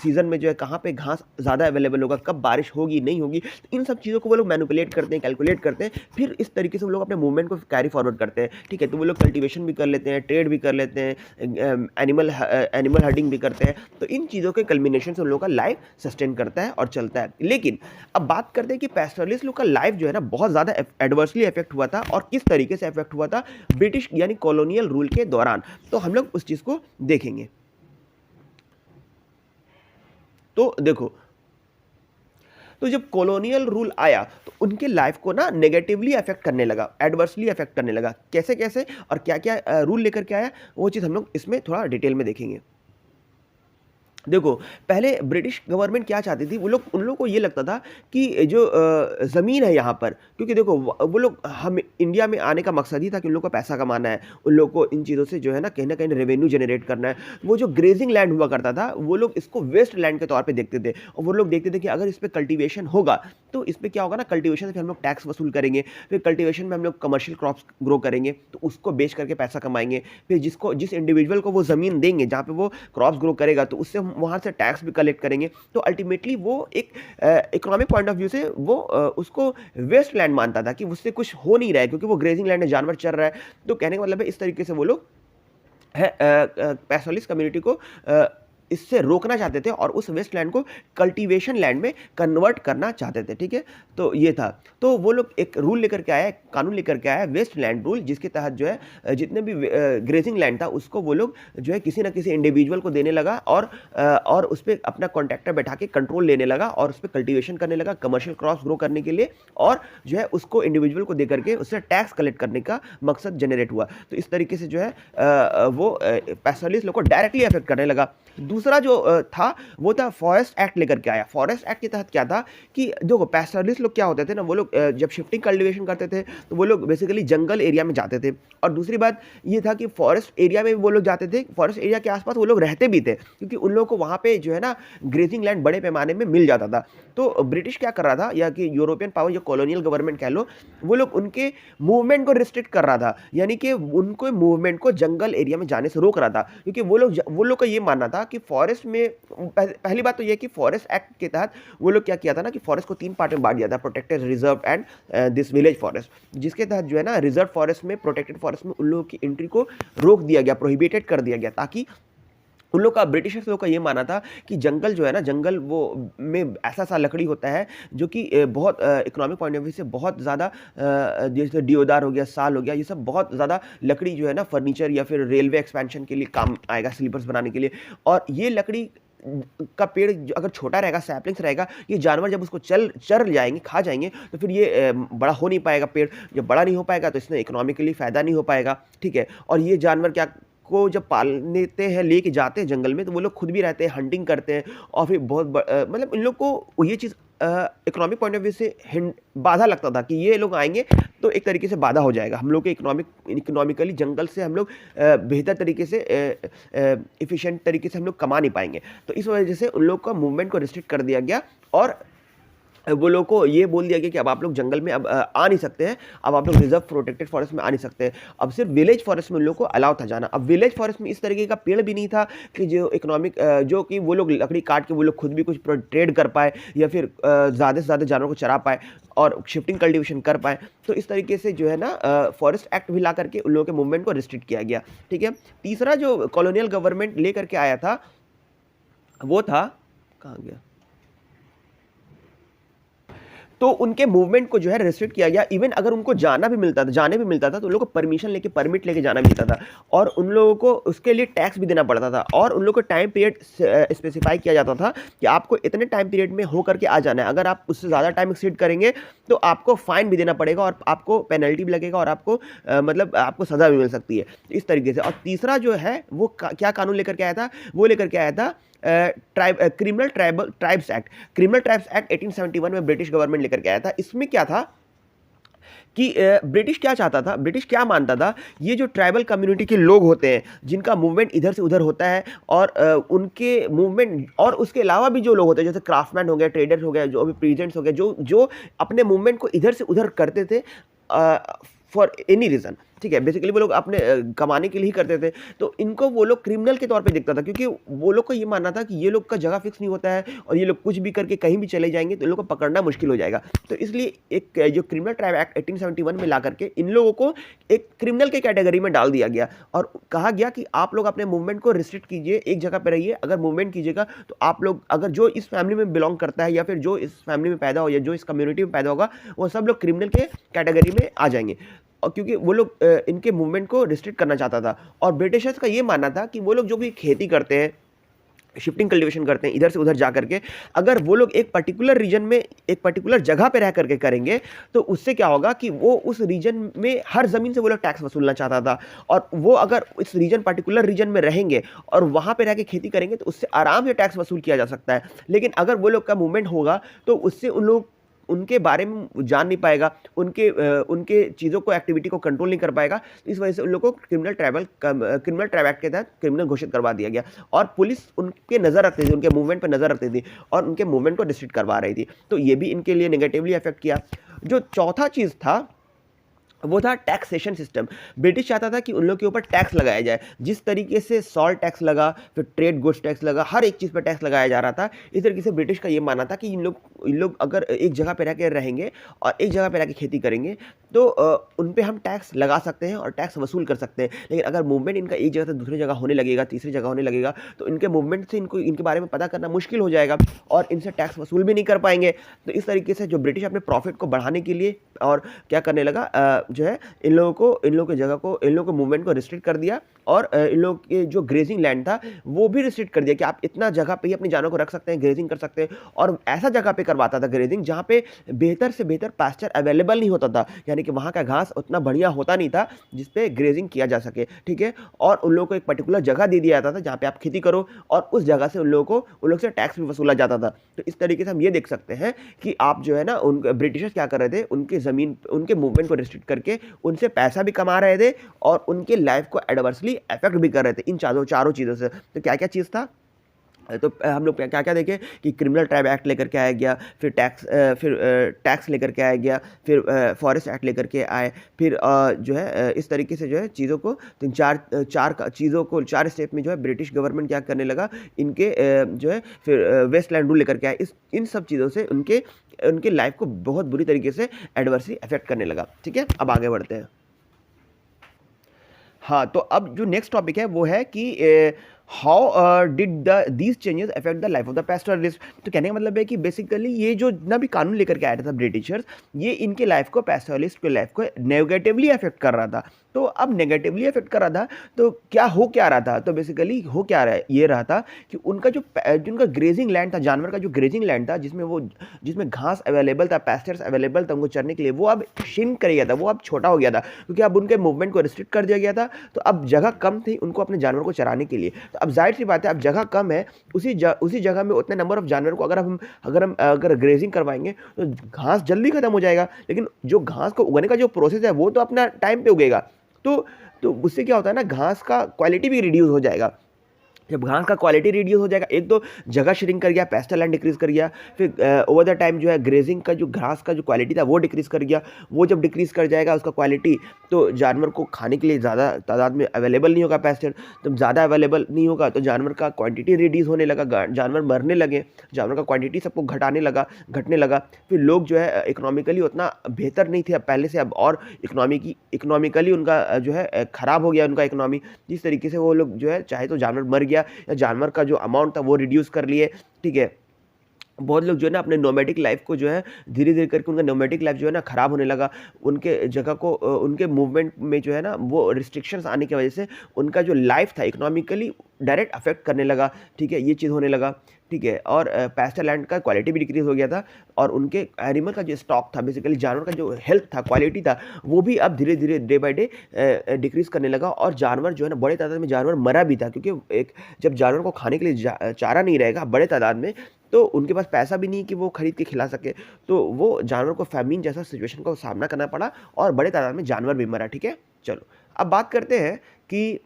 सीज़न में जो है कहाँ पे घास ज़्यादा अवेलेबल होगा, कब बारिश होगी नहीं होगी, तो इन सब चीज़ों को वो लोग मैनिपुलेट करते हैं, कैलकुलेट करते हैं, फिर इस तरीके से वो लोग अपने मूवमेंट को कैरी फॉरवर्ड करते हैं, ठीक है। तो वो लोग कल्टिवेशन भी कर लेते हैं, ट्रेड भी कर लेते हैं, एनिमल हर्डिंग भी करते हैं, तो इन चीज़ों के कल्मिनेशन से उन लोगों का लाइफ सस्टेन करता है और चलता है। लेकिन अब बात करते हैं कि पैस्टोरलिस्ट लोग का लाइफ जो है ना बहुत ज़्यादा एडवर्सली इफेक्ट हुआ था, और किस तरीके से इफेक्ट हुआ था ब्रिटिश यानी कॉलोनियल रूल के दौरान, तो हम लोग उस चीज़ को देखेंगे। तो देखो, तो जब कॉलोनियल रूल आया तो उनके लाइफ को ना नेगेटिवली अफेक्ट करने लगा, एडवर्सली अफेक्ट करने लगा, कैसे कैसे और क्या क्या रूल लेकर के आया, वो चीज़ हम लोग इसमें थोड़ा डिटेल में देखेंगे। देखो, पहले ब्रिटिश गवर्नमेंट क्या चाहती थी, उन लोगों को ये लगता था कि जो ज़मीन है यहाँ पर, क्योंकि देखो वो लोग, हम इंडिया में आने का मकसद ही था कि उन लोगों को पैसा कमाना है, उन लोगों को इन चीज़ों से जो है ना कहीं न कहीं रेवेन्यू जनरेट करना है। वो जो ग्रेजिंग लैंड हुआ करता था, वो लोग इसको वेस्ट लैंड के तौर पे देखते थे, और वो लोग देखते थे कि अगर इस पे कल्टीवेशन होगा, तो इस पे क्या होगा ना, कल्टीवेशन से फिर हम लोग टैक्स वसूल करेंगे, फिर कल्टीवेशन में हम लोग कमर्शियल क्रॉप्स ग्रो करेंगे, तो उसको बेच करके पैसा कमाएँगे। फिर जिस इंडिविजुअल को वो ज़मीन देंगे जहाँ पे वो क्रॉप्स ग्रो करेगा, तो उससे हम वहाँ से टैक्स भी कलेक्ट करेंगे। तो अल्टीमेटली वो एक इकोनॉमिक पॉइंट ऑफ व्यू से वो उसको वेस्ट लैंड मानता था कि उससे कुछ हो नहीं रहा है, क्योंकि वो ग्रेजिंग लैंड है, जानवर चल रहा है। तो कहने का मतलब है इस तरीके से वो लोग पैस्टोरलिस्ट कम्युनिटी को इससे रोकना चाहते थे और उस वेस्ट लैंड को कल्टीवेशन लैंड में कन्वर्ट करना चाहते थे, ठीक है। तो ये था, तो वो लोग एक रूल लेकर के आया, कानून लेकर के आया, वेस्ट लैंड रूल, जिसके तहत जो है जितने भी ग्रेजिंग लैंड था उसको वो लोग जो है किसी ना किसी इंडिविजुअल को देने लगा, और उस पर अपना कॉन्ट्रैक्टर बैठा के कंट्रोल लेने लगा, और उस पर कल्टीवेशन करने लगा कमर्शियल क्रॉप्स ग्रो करने के लिए, और जो है उसको इंडिविजुअल को दे करके उससे टैक्स कलेक्ट करने का मकसद जनरेट हुआ। तो इस तरीके से जो है वो पैस्टोरलिस्ट लोग को डायरेक्टली अफेक्ट करने लगा। दूसरा जो था वो था फॉरेस्ट एक्ट लेकर के आया। फॉरेस्ट एक्ट के तहत क्या था कि जो पैस्टोरलिस्ट लोग क्या होते थे ना, वो लोग जब शिफ्टिंग कल्टीवेशन करते थे तो वो लोग बेसिकली जंगल एरिया में जाते थे, और दूसरी बात ये था कि फॉरेस्ट एरिया में भी वो लोग जाते थे, फॉरेस्ट एरिया के आसपास वो लोग रहते भी थे, क्योंकि उन लोगों को वहाँ पे जो है ना ग्रेजिंग लैंड बड़े पैमाने में मिल जाता था। तो ब्रिटिश क्या कर रहा था, या कि यूरोपियन पावर, जो कॉलोनियल गवर्नमेंट कह लो, वो लोग उनके मूवमेंट को रिस्ट्रिक्ट कर रहा था, यानी कि उनको मूवमेंट को जंगल एरिया में जाने से रोक रहा था, क्योंकि वो लोग का ये मानना था कि फॉरेस्ट में पहली बात तो यह कि फॉरेस्ट एक्ट के तहत वो लोग क्या किया था ना कि फॉरेस्ट को 3 पार्ट में बांट दिया था, protected, reserve and this village forest, जिसके तहत जो है ना रिजर्व फॉरेस्ट में, प्रोटेक्टेड फॉरेस्ट में उन लोगों की एंट्री को रोक दिया गया, प्रोहिबिटेड कर दिया गया, ताकि उन लोग का, ब्रिटिशर्स लोग का ये मानना था कि जंगल जो है ना, जंगल वो में ऐसा लकड़ी होता है जो कि बहुत इकोनॉमिक पॉइंट ऑफ व्यू से बहुत ज़्यादा, जैसे डिओदार हो गया, साल हो गया, ये सब बहुत ज़्यादा लकड़ी जो है ना फर्नीचर या फिर रेलवे एक्सपेंशन के लिए काम आएगा, स्लीपर्स बनाने के लिए। और ये लकड़ी का पेड़ अगर छोटा रहेगा, सैपलिंग्स रहेगा, ये जानवर जब उसको चर जाएंगे, खा जाएंगे, तो फिर ये बड़ा हो नहीं पाएगा। पेड़ जब बड़ा नहीं हो पाएगा तो इसमें इकोनॉमिकली फ़ायदा नहीं हो पाएगा, ठीक है। और ये जानवर क्या को जब पाल लेते हैं, लेके जाते हैं जंगल में, तो वो लोग खुद भी रहते हैं, हंटिंग करते हैं, और फिर मतलब इन लोग को ये चीज़ इकोनॉमिक पॉइंट ऑफ व्यू से बाधा लगता था कि ये लोग आएंगे तो एक तरीके से बाधा हो जाएगा, हम लोग के इकोनॉमिकली जंगल से हम लोग बेहतर तरीके से, इफ़िशिएंट तरीके से हम लोग कमा नहीं पाएंगे। तो इस वजह से उन लोग का मूवमेंट को रिस्ट्रिक्ट कर दिया गया, और वो लोगों को ये बोल दिया गया कि अब आप लोग जंगल में अब आ नहीं सकते हैं, अब आप लोग रिजर्व प्रोटेक्टेड फॉरेस्ट में आ नहीं सकते हैं। अब सिर्फ विलेज फॉरेस्ट में उन लोगों को अलाउ था जाना। अब विलेज फॉरेस्ट में इस तरीके का पेड़ भी नहीं था कि जो इकोनॉमिक जो कि वो लोग लकड़ी काट के वो लोग खुद भी कुछ ट्रेड कर पाए या फिर ज़्यादा से ज़्यादा जानवरों को चरा पाए और शिफ्टिंग कल्टीवेशन कर पाए। तो इस तरीके से जो है ना फॉरेस्ट एक्ट भी ला करके उन लोगों के मूवमेंट को रिस्ट्रिक्ट किया गया। ठीक है, तीसरा जो कॉलोनियल गवर्नमेंट ले करके आया था वो था, कहाँ गया, तो उनके मूवमेंट को जो है रेस्ट्रिक्ट किया गया। इवन अगर उनको जाने भी मिलता था तो उन लोगों को परमिशन लेके परमिट लेके जाना मिलता था और उन लोगों को उसके लिए टैक्स भी देना पड़ता था और उन लोगों को टाइम पीरियड स्पेसिफाई किया जाता था कि आपको इतने टाइम पीरियड में हो करके आ जाना है। अगर आप उससे ज़्यादा टाइम एक्सीड करेंगे तो आपको फाइन भी देना पड़ेगा और आपको पेनल्टी भी लगेगा और आपको मतलब आपको सज़ा भी मिल सकती है इस तरीके से। और तीसरा जो है वो क्या कानून लेकर के आया था, वो लेकर के आया था criminal tribes act. Criminal tribes act 1871 में ब्रिटिश गवर्नमेंट लेकर के आया था। इसमें क्या था कि ब्रिटिश क्या चाहता था, ब्रिटिश क्या मानता था, ये जो ट्राइबल कम्युनिटी के लोग होते हैं जिनका मूवमेंट इधर से उधर होता है और उनके मूवमेंट और उसके अलावा भी जो लोग होते हैं जैसे क्राफ्टमैन हो गए, ट्रेडर हो गए, जो भी प्रेजेंट्स हो गए, जो जो अपने मूवमेंट को इधर से उधर करते थे फॉर एनी रीज़न। ठीक है, बेसिकली वो लोग अपने कमाने के लिए ही करते थे। तो इनको वो लोग क्रिमिनल के तौर पे देखता था क्योंकि वो लोग को ये मानना था कि ये लोग का जगह फिक्स नहीं होता है और ये लोग कुछ भी करके कहीं भी चले जाएंगे तो इन लोग को पकड़ना मुश्किल हो जाएगा। तो इसलिए एक जो क्रिमिनल ट्राइब एक्ट 1871 में ला करके इन लोगों को एक क्रिमिनल के कैटेगरी में डाल दिया गया और कहा गया कि आप लोग अपने मूवमेंट को रिस्ट्रिक्ट कीजिए, एक जगह पर रहिए। अगर मूवमेंट कीजिएगा तो आप लोग, अगर जो इस फैमिली में बिलोंग करता है या फिर जो इस फैमिली में पैदा हो या जो इस कम्युनिटी में पैदा होगा, वो सब लोग क्रिमिनल के कैटेगरी में आ जाएंगे। और क्योंकि वो लोग इनके मूवमेंट को रिस्ट्रिक्ट करना चाहता था और ब्रिटिशर्स का ये मानना था कि वो लोग जो भी खेती करते हैं, शिफ्टिंग कल्टीवेशन करते हैं इधर से उधर जा करके, अगर वो लोग एक पर्टिकुलर रीजन में एक पर्टिकुलर जगह पे रह करके करेंगे तो उससे क्या होगा कि वो उस रीजन में हर ज़मीन से वो लोग टैक्स वसूलना चाहता था और वो अगर इस रीजन पर्टिकुलर रीजन में रहेंगे और वहाँ पे रह के खेती करेंगे तो उससे आराम से टैक्स वसूल किया जा सकता है। लेकिन अगर वो लोग का मूवमेंट होगा तो उससे उन लोग उनके बारे में जान नहीं पाएगा, उनके चीज़ों को, एक्टिविटी को कंट्रोल नहीं कर पाएगा। इस वजह से उन लोगों को क्रिमिनल ट्राइब एक्ट के तहत क्रिमिनल घोषित करवा दिया गया और पुलिस उनके नज़र रखती थी, उनके मूवमेंट पर नज़र रखती थी और उनके मूवमेंट को रिस्ट्रिक्ट करवा रही थी। तो ये भी इनके लिए नेगेटिवली अफेक्ट किया। जो चौथा चीज़ था वो था टैक्सेशन सिस्टम। ब्रिटिश चाहता था कि उन लोग के ऊपर टैक्स लगाया जाए। जिस तरीके से सॉल्ट टैक्स लगा, फिर ट्रेड गुड्स टैक्स लगा, हर एक चीज़ पर टैक्स लगाया जा रहा था। इस तरीके से ब्रिटिश का ये मानना था कि इन लोग अगर एक जगह पे रह के रहेंगे और एक जगह पे रह के खेती करेंगे तो उन पे हम टैक्स लगा सकते हैं और टैक्स वसूल कर सकते हैं। लेकिन अगर मूवमेंट इनका एक जगह से दूसरी जगह होने लगेगा, तीसरी जगह होने लगेगा, तो इनके मूवमेंट से इनके बारे में पता करना मुश्किल हो जाएगा और इनसे टैक्स वसूल भी नहीं कर पाएंगे। तो इस तरीके से जो ब्रिटिश अपने प्रॉफिट को बढ़ाने के लिए और क्या करने लगा, जो है इन लोगों की जगह को, इन लोगों के मूवमेंट को रिस्ट्रिक्ट कर दिया और इन लोगों के जो ग्रेजिंग लैंड था वो भी रिस्ट्रिक्ट कर दिया कि आप इतना जगह पे ही अपने जानवरों को रख सकते हैं, ग्रेजिंग कर सकते हैं। और ऐसा जगह पे करवाता था ग्रेजिंग जहाँ पे बेहतर से बेहतर पास्चर अवेलेबल नहीं होता था, यानी कि वहाँ का घास उतना बढ़िया होता नहीं था जिसपे ग्रेजिंग किया जा सके। ठीक है, और उन लोगों को एक पर्टिकुलर जगह दे दिया जाता था जहाँ पे आप खेती करो और उस जगह से उन लोग से टैक्स भी वसूला जाता था। तो इस तरीके से हम ये देख सकते हैं कि आप जो है ना, उन ब्रिटिशर्स क्या कर रहे थे, उनकी ज़मीन, उनके मूवमेंट को रिस्ट्रिक्ट करके उनसे पैसा भी कमा रहे थे और उनके लाइफ को एडवर्सली अफेक्ट भी कर रहे थे इन चारों चीज़ों से। तो क्या क्या चीज़ था, तो हम लोग क्या क्या देखें कि क्रिमिनल ट्राइब एक्ट लेकर के आया गया, फिर टैक्स लेकर के आया गया, फिर फॉरेस्ट एक्ट लेकर के आए, फिर जो है इस तरीके से जो है चीज़ों को चीज़ों को 4 स्टेप में जो है ब्रिटिश गवर्नमेंट क्या करने लगा, इनके जो है फिर वेस्टलैंड रूल लेकर के आए। इन सब चीज़ों से उनके लाइफ को बहुत बुरी तरीके से एडवर्सली अफेक्ट करने लगा। ठीक है, अब आगे बढ़ते हैं। हाँ, तो अब जो नेक्स्ट टॉपिक है वो है कि how did these changes affect the life of the pastoralist. तो कहने का मतलब है कि बेसिकली ये जो ना भी कानून लेकर के आया था ब्रिटिशर्स, ये इनके लाइफ को, पैस्टोरलिस्ट के लाइफ को नेगेटिवली अफेक्ट कर रहा था। तो अब नेगेटिवली अफेक्ट कर रहा था तो क्या रहा था, तो बेसिकली हो क्या रहा है, ये रहा था कि उनका उनका ग्रेजिंग लैंड था, जानवर का जो ग्रेजिंग लैंड था जिसमें घास अवेलेबल था, पैस्चर्स अवेलेबल था उनको चरने के लिए, वो अब श्रिंक कर गया था, वो अब छोटा हो गया था क्योंकि अब उनके मूवमेंट को रिस्ट्रिक्ट कर दिया गया था। तो अब जगह कम थी उनको अपने जानवर को चराने के लिए। तो अब जाहिर सी बात है, अब जगह कम है, उसी जगह में उतने नंबर ऑफ जानवर को अगर ग्रेजिंग करवाएंगे तो घास जल्दी खत्म हो जाएगा। लेकिन जो घास को उगाने का जो प्रोसेस है वो तो अपना टाइम पे उगेगा, तो उससे क्या होता है ना, घास का क्वालिटी भी रिड्यूस हो जाएगा। जब घास का क्वालिटी रिड्यूस हो जाएगा, एक तो जगह श्रिंक कर गया, पेस्टल लैंड डिक्रीज कर गया, फिर ओवर द टाइम जो है ग्रेजिंग का जो घास का जो क्वालिटी था वो डिक्रीज कर गया। वो जब डिक्रीज कर जाएगा उसका क्वालिटी, तो जानवर को खाने के लिए ज़्यादा तादाद में अवेलेबल नहीं होगा पेस्टल। जब ज़्यादा अवेलेबल नहीं होगा तो जानवर का क्वांटिटी रिड्यूस होने लगा, जानवर मरने लगे, जानवर का क्वांटिटी सबको घटने लगा। फिर लोग जो है इकोनॉमिकली उतना बेहतर नहीं थे अब पहले से, अब और इकोनॉमिकली उनका जो है ख़राब हो गया उनका इकोनॉमी। जिस तरीके से वो लोग जो है चाहे तो जानवर मर गया या जानवर का जो अमाउंट था वो रिड्यूस कर लिए, ठीक है। बहुत लोग जो है ना अपने नोमैडिक लाइफ को जो है धीरे धीरे करके उनका नोमैडिक लाइफ जो है ना ख़राब होने लगा। उनके जगह को उनके मूवमेंट में जो है ना वो रिस्ट्रिक्शंस आने की वजह से उनका जो लाइफ था इकोनॉमिकली डायरेक्ट अफेक्ट करने लगा, ठीक है। ये चीज़ होने लगा, ठीक है। और पैस्चर लैंड का क्वालिटी भी डिक्रीज हो गया था, और उनके एनिमल का जो स्टॉक था, बेसिकली जानवर का जो हेल्थ था, क्वालिटी था, वो भी अब धीरे धीरे डे बाय डे डिक्रीज करने लगा। और जानवर जो है ना बड़े तादाद में जानवर मरा भी था, क्योंकि एक जब जानवर को खाने के लिए चारा नहीं रहेगा बड़े तादाद में, तो उनके पास पैसा भी नहीं कि वो खरीद के खिला सके, तो वो जानवर को फैमिन जैसा सिचुएशन का सामना करना पड़ा और बड़े तादाद में जानवर भी मरा, ठीक है। चलो अब बात करते हैं कि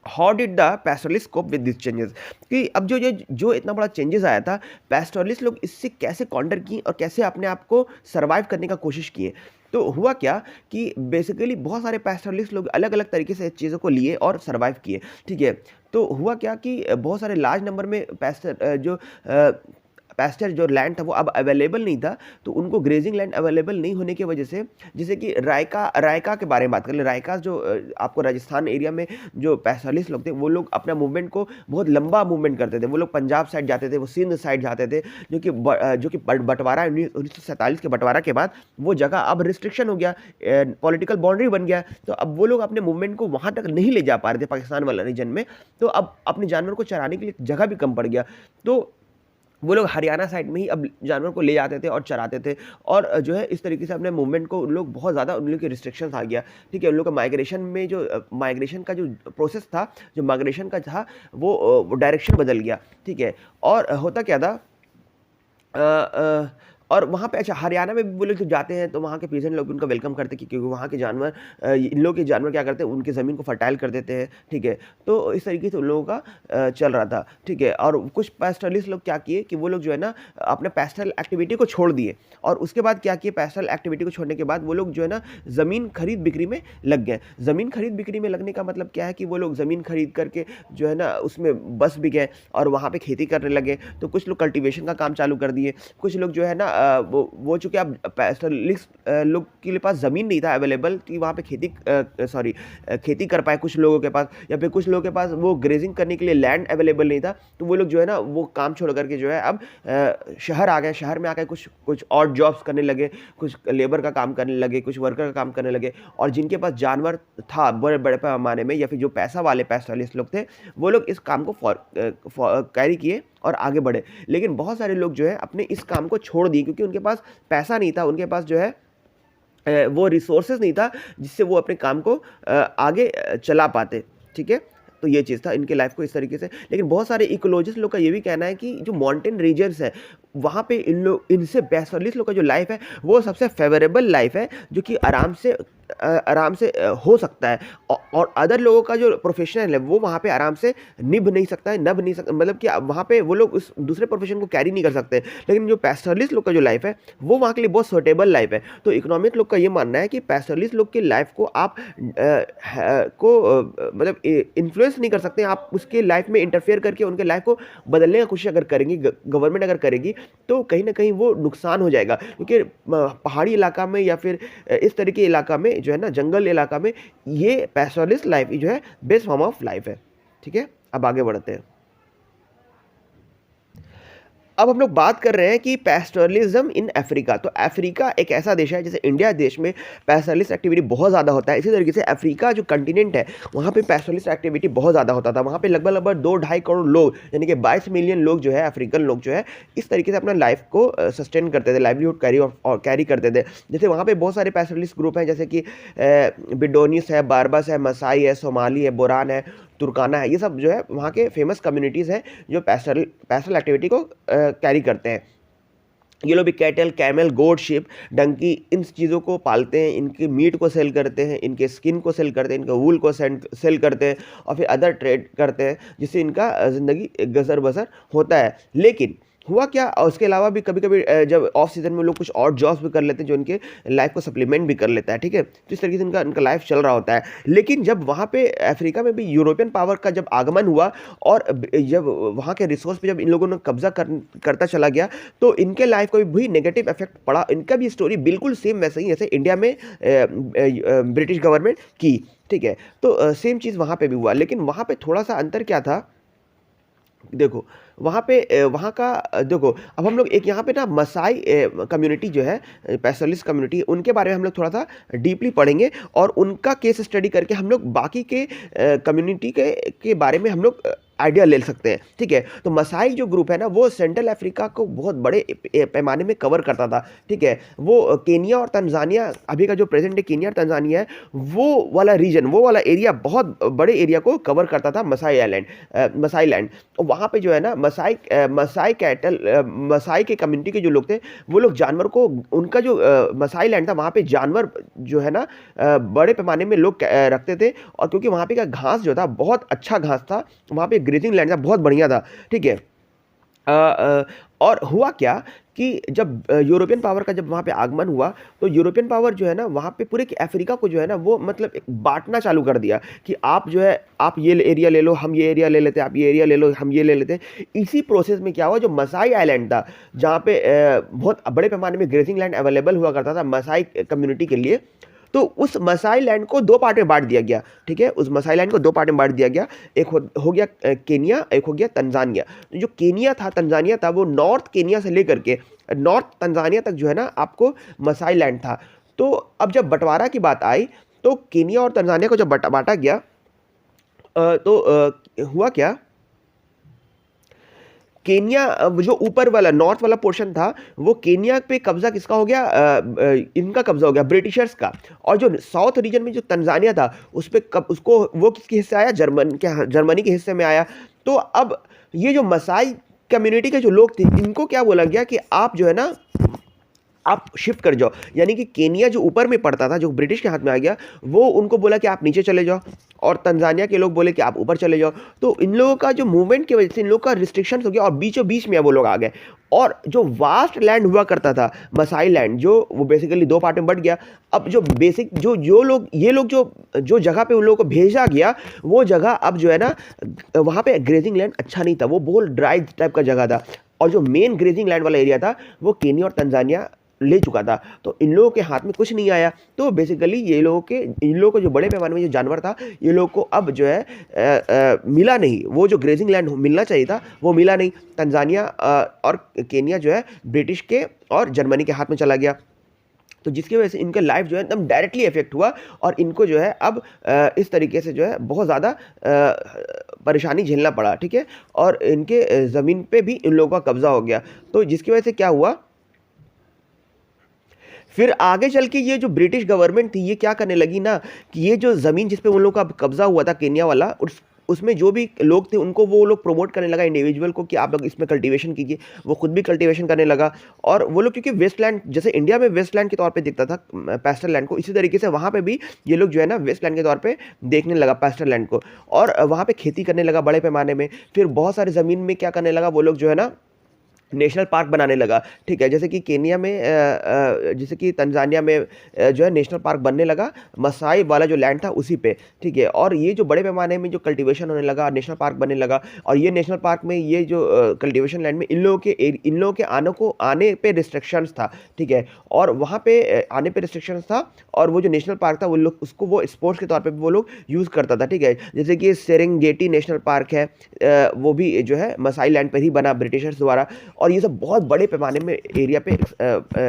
how did the pastoralist cope with this changes, कि अब जो इतना बड़ा चेंजेस आया था, पैस्टोरलिस्ट लोग इससे कैसे काउंटर किए और कैसे अपने आप को सर्वाइव करने का कोशिश किए। तो हुआ क्या कि बेसिकली बहुत सारे पैस्टोरलिस्ट लोग अलग अलग तरीके से चीज़ों को लिए और सर्वाइव किए, ठीक है। तो हुआ क्या कि बहुत सारे लार्ज नंबर में पैस्चर जो लैंड था वो अब अवेलेबल नहीं था, तो उनको ग्रेजिंग लैंड अवेलेबल नहीं होने की वजह से, जैसे कि रायका के बारे में बात कर ले। रायका जो आपको राजस्थान एरिया में जो पैस्टोरलिस्ट लोग थे, वो लोग अपना मूवमेंट को बहुत लंबा मूवमेंट करते थे। वो लोग पंजाब साइड जाते थे, वो सिंध साइड जाते थे, जो कि बंटवारा 1947 के बंटवारा के बाद वो जगह अब रिस्ट्रिक्शन हो गया, पॉलिटिकल बाउंड्री बन गया, तो अब वो लोग अपने मूवमेंट को वहाँ तक नहीं ले जा पा रहे थे पाकिस्तान वाला रीजन में। तो अब अपने जानवर को चराने के लिए जगह भी कम पड़ गया, तो वो लोग हरियाणा साइड में ही अब जानवर को ले जाते थे और चराते थे। और जो है इस तरीके से अपने मूवमेंट को उन लोग बहुत ज़्यादा, उन लोग के रिस्ट्रिक्शंस आ गया, ठीक है। उन लोग का माइग्रेशन में जो माइग्रेशन का जो प्रोसेस था, जो माइग्रेशन का था, वो डायरेक्शन बदल गया, ठीक है। और होता क्या था, और वहाँ पे अच्छा हरियाणा में भी वो लोग जब जाते हैं तो वहाँ के पीजेंट लोग भी उनका वेलकम करते हैं, क्योंकि वहाँ के जानवर, इन लोग के जानवर क्या करते हैं, उनकी ज़मीन को फर्टाइल कर देते हैं, ठीक है। तो इस तरीके से उन लोगों का चल रहा था, ठीक है। और कुछ पैस्टोरलिस्ट लोग क्या किए कि वो लोग जो है ना अपने पैस्टल एक्टिविटी को छोड़ दिए, और उसके बाद क्या किए, पैस्टल एक्टिविटी को छोड़ने के बाद वो लोग जो है ना ज़मीन खरीद बिक्री में लग गए। ज़मीन खरीद बिक्री में लगने का मतलब क्या है कि वो लोग ज़मीन खरीद करके जो है ना उसमें बस भी गए और वहाँ पे खेती करने लगे। तो कुछ लोग कल्टीवेशन का काम चालू कर दिए, कुछ लोग जो है ना वो चूँकि अब पैस्टोरलिस्ट लोग के लिए पास ज़मीन नहीं था अवेलेबल कि वहाँ पे खेती कर पाए कुछ लोगों के पास, या फिर कुछ लोगों के पास वो ग्रेजिंग करने के लिए लैंड अवेलेबल नहीं था, तो वो लोग जो है ना वो काम छोड़ करके जो है अब शहर आ गए। शहर में आकर कुछ और जॉब्स करने लगे, कुछ लेबर का काम करने लगे, कुछ वर्कर का काम करने लगे। और जिनके पास जानवर था बड़े बड़े पैमाने में, या फिर जो पैसा वाले पैस्टोरलिस्ट लोग थे, वो लोग इस काम को कैरी किए और आगे बढ़े। लेकिन बहुत सारे लोग जो है अपने इस काम को छोड़ दिए, क्योंकि उनके पास पैसा नहीं था, उनके पास जो है वो रिसोर्सेज नहीं था जिससे वो अपने काम को आगे चला पाते, ठीक है। तो ये चीज़ था इनके लाइफ को इस तरीके से। लेकिन बहुत सारे इकोलॉजिस्ट लोग का ये भी कहना है कि जो माउंटेन रीजन्स है वहाँ पे इनसे पैस्टोरलिस्ट लोग का जो लाइफ है वो सबसे फेवरेबल लाइफ है, जो कि आराम से हो सकता है। और अदर लोगों का जो प्रोफेशन है वो वहाँ पे आराम से नभ नहीं सकता, मतलब कि वहाँ पे वो लोग उस दूसरे प्रोफेशन को कैरी नहीं कर सकते। लेकिन जो पैस्टोरलिस्ट लोग का जो लाइफ है वो वहाँ के लिए बहुत सूटेबल लाइफ है। तो इकोनॉमिक लोग का ये मानना है कि पैस्टोरलिस्ट लोग की लाइफ को आप मतलब इन्फ्लुएंस नहीं कर सकते, आप उसके लाइफ में इंटरफेयर करके उनके लाइफ को बदलने की कोशिश अगर करेंगी, गवर्नमेंट अगर करेगी, तो कहीं ना कहीं वो नुकसान हो जाएगा। क्योंकि पहाड़ी इलाका में या फिर इस तरह के इलाका में जो है ना, जंगल इलाका में, ये पैस्टोरलिस्ट लाइफ जो है बेस्ट फॉर्म ऑफ लाइफ है, ठीक है। अब आगे बढ़ते हैं। अब हम लोग बात कर रहे हैं कि पैस्टोरलिज्म इन अफ्रीका। तो अफ्रीका एक ऐसा देश है, जैसे इंडिया देश में पैस्टोरलिस्ट एक्टिविटी बहुत ज़्यादा होता है, इसी तरीके से अफ्रीका जो कंटिनेंट है वहाँ पे पैस्टोरलिस्ट एक्टिविटी बहुत ज़्यादा होता था। वहाँ पे लगभग 2-2.5 करोड़ लोग, यानी कि 22 मिलियन लोग जो है, अफ्रीकन लोग जो है, इस तरीके से अपना लाइफ को सस्टेन करते थे, लाइवलीहुड कैरी करते थे। जैसे वहाँ पर बहुत सारे पैस्टोरलिस्ट ग्रुप हैं, जैसे कि बिडोनिस है, बारबस है, मसाई है, सोमाली है, बोरान है, तुर्काना है। ये सब जो है वहाँ के फेमस कम्युनिटीज़ हैं जो पैस्टोरल एक्टिविटी को कैरी करते हैं। ये लोग भी कैटल, कैमल, गोट, शिप, डंकी, इन चीज़ों को पालते हैं, इनके मीट को सेल करते हैं, इनके स्किन को सेल करते हैं, इनके वूल को सेल करते हैं और फिर अदर ट्रेड करते हैं, जिससे इनका ज़िंदगी गुजर बसर होता है। लेकिन हुआ क्या, और उसके अलावा भी कभी कभी जब ऑफ सीजन में लोग कुछ और जॉब्स भी कर लेते हैं जो इनके लाइफ को सप्लीमेंट भी कर लेता है, ठीक है। तो इस तरीके से इनका इनका लाइफ चल रहा होता है। लेकिन जब वहाँ पे अफ्रीका में भी यूरोपियन पावर का जब आगमन हुआ और जब वहाँ के रिसोर्स पे जब इन लोगों ने कब्जा करता चला गया, तो इनके लाइफ को भी नेगेटिव इफेक्ट पड़ा। इनका भी स्टोरी बिल्कुल सेम वैसे ही जैसे इंडिया में ब्रिटिश गवर्नमेंट की, ठीक है। तो सेम चीज़ वहाँ पे भी हुआ, लेकिन वहाँ पे थोड़ा सा अंतर क्या था, देखो वहाँ पे वहाँ का देखो, अब हम लोग एक यहाँ पे ना मसाई कम्युनिटी जो है, पैसोलिस्ट कम्युनिटी, उनके बारे में हम लोग थोड़ा सा डीपली पढ़ेंगे और उनका केस स्टडी करके हम लोग बाकी के कम्युनिटी के बारे में हम लोग आइडिया ले सकते हैं, ठीक है। तो मसाई जो ग्रुप है ना, वो सेंट्रल अफ्रीका को बहुत बड़े पैमाने में कवर करता था, ठीक है। वो केनिया और तंजानिया, अभी का जो प्रेजेंट डे केनिया और तंजानिया है, वो वाला रीजन, वो वाला एरिया, बहुत बड़े एरिया को कवर करता था मसाई आइलैंड, मसाई लैंड। वहाँ पे जो है ना मसाई कैटल, मसाई के कम्युनिटी के जो लोग थे, वो लोग जानवर को, उनका जो मसाई लैंड था, वहाँ पे जानवर जो है ना बड़े पैमाने में लोग रखते थे। और क्योंकि वहाँ पे का घास जो था बहुत अच्छा घास था, वहाँ पे ग्रेजिंग लैंड था, बहुत बढ़िया था, ठीक है। और हुआ क्या कि जब यूरोपियन पावर का जब वहाँ पे आगमन हुआ, तो यूरोपियन पावर जो है ना वहाँ पे पूरे अफ्रीका को जो है ना वो मतलब एक बांटना चालू कर दिया कि आप जो है, आप ये एरिया ले लो, हम ये एरिया ले लेते हैं, आप ये एरिया ले लो, हम ये ले लेते हैं। इसी प्रोसेस में क्या हुआ, जो मसाई आइलैंड था, जहाँ पे बहुत बड़े पैमाने में ग्रेजिंग लैंड अवेलेबल हुआ करता था मसाई कम्युनिटी के लिए, तो उस मसाई लैंड को दो पार्ट में बांट दिया गया, ठीक है। उस मसाई लैंड को दो पार्ट में बांट दिया गया, एक हो गया केनिया, एक हो गया तंजानिया। जो केनिया था, तंजानिया था, वो नॉर्थ केनिया से लेकर के नॉर्थ तंजानिया तक जो है ना आपको मसाई लैंड था। तो अब जब बंटवारा की बात आई, तो केनिया और तंजानिया को जब बांटा गया, हुआ क्या, केनिया जो ऊपर वाला नॉर्थ वाला पोर्शन था, वो केनिया पे कब्जा किसका हो गया, इनका कब्जा हो गया, ब्रिटिशर्स का। और जो साउथ रीजन में जो तंजानिया था, उस पे कब उसको वो किसके हिस्से आया, जर्मनी के हिस्से में आया। तो अब ये जो मसाई कम्युनिटी के जो लोग थे, इनको क्या बोला गया कि आप जो है ना आप शिफ्ट कर जाओ, यानी कि केनिया जो ऊपर में पड़ता था, जो ब्रिटिश के हाथ में आ गया, वो उनको बोला कि आप नीचे चले जाओ, और तंजानिया के लोग बोले कि आप ऊपर चले जाओ। तो इन लोगों का जो मूवमेंट की वजह से इन लोगों का रिस्ट्रिक्शन हो गया, और बीचों बीच में वो लोग आ गए। और जो वास्ट लैंड हुआ करता था मसाई लैंड, जो वो बेसिकली दो पार्ट में बट गया। अब जो बेसिक जो लोग, ये लोग जो जगह पे उन लोगों को भेजा गया, वो जगह अब जो है ना वहाँ पे ग्रेजिंग लैंड अच्छा नहीं था, वो बहुत ड्राई टाइप का जगह था। और जो मेन ग्रेजिंग लैंड वाला एरिया था, वो केनिया और तंजानिया ले चुका था। तो इन लोगों के हाथ में कुछ नहीं आया। तो बेसिकली इन लोगों को जो बड़े पैमाने में जो जानवर था, ये लोग को अब जो है मिला नहीं, वो जो ग्रेजिंग लैंड मिलना चाहिए था वो मिला नहीं। तंजानिया और केनिया जो है ब्रिटिश के और जर्मनी के हाथ में चला गया। तो जिसकी वजह से इनका लाइफ जो है एकदम डायरेक्टली इफेक्ट हुआ, और इनको जो है अब इस तरीके से जो है बहुत ज़्यादा परेशानी झेलना पड़ा, ठीक है। और इनके ज़मीन पे भी इन लोगों का कब्जा हो गया। तो जिसकी वजह से क्या हुआ, फिर आगे चल के ये जो ब्रिटिश गवर्नमेंट थी, ये क्या करने लगी ना कि ये जो ज़मीन जिस पे उन लोगों का कब्जा हुआ था केनिया वाला, उसमें जो भी लोग थे उनको वो लोग प्रमोट करने लगा इंडिविजुअल को कि आप लोग इसमें कल्टीवेशन कीजिए। वो खुद भी कल्टीवेशन करने लगा। और वो लोग क्योंकि वेस्टलैंड, जैसे इंडिया में वेस्टलैंड के तौर पे दिखता था पैस्टल लैंड को, इसी तरीके से वहाँ पे भी ये लोग जो है ना वेस्टलैंड के तौर पे देखने लगा पैस्टल लैंड को, और वहाँ पे खेती करने लगा बड़े पैमाने में। फिर बहुत सारे ज़मीन में क्या करने लगा वो लोग जो है ना नेशनल पार्क बनाने लगा, ठीक है। जैसे कि केनिया में जैसे कि तंजानिया में जो है नेशनल पार्क बनने लगा, मसाई वाला जो लैंड था उसी पे, ठीक है। और ये जो बड़े पैमाने में जो कल्टीवेशन होने लगा, नेशनल पार्क बनने लगा। और ये नेशनल पार्क में ये जो कल्टीवेशन लैंड में इन लोगों के आने पे रिस्ट्रिक्शंस था, ठीक है। और वहाँ पे आने पे रिस्ट्रिक्शंस था, और वो जो नेशनल पार्क था वो लोग उसको वो स्पोर्ट्स के तौर पे वो लोग यूज़ करता था, ठीक है। जैसे कि सेरेंगेटी नेशनल पार्क है, वो भी जो है मसाई लैंड पर ही बना ब्रिटिशर्स द्वारा। और ये सब बहुत बड़े पैमाने में एरिया पे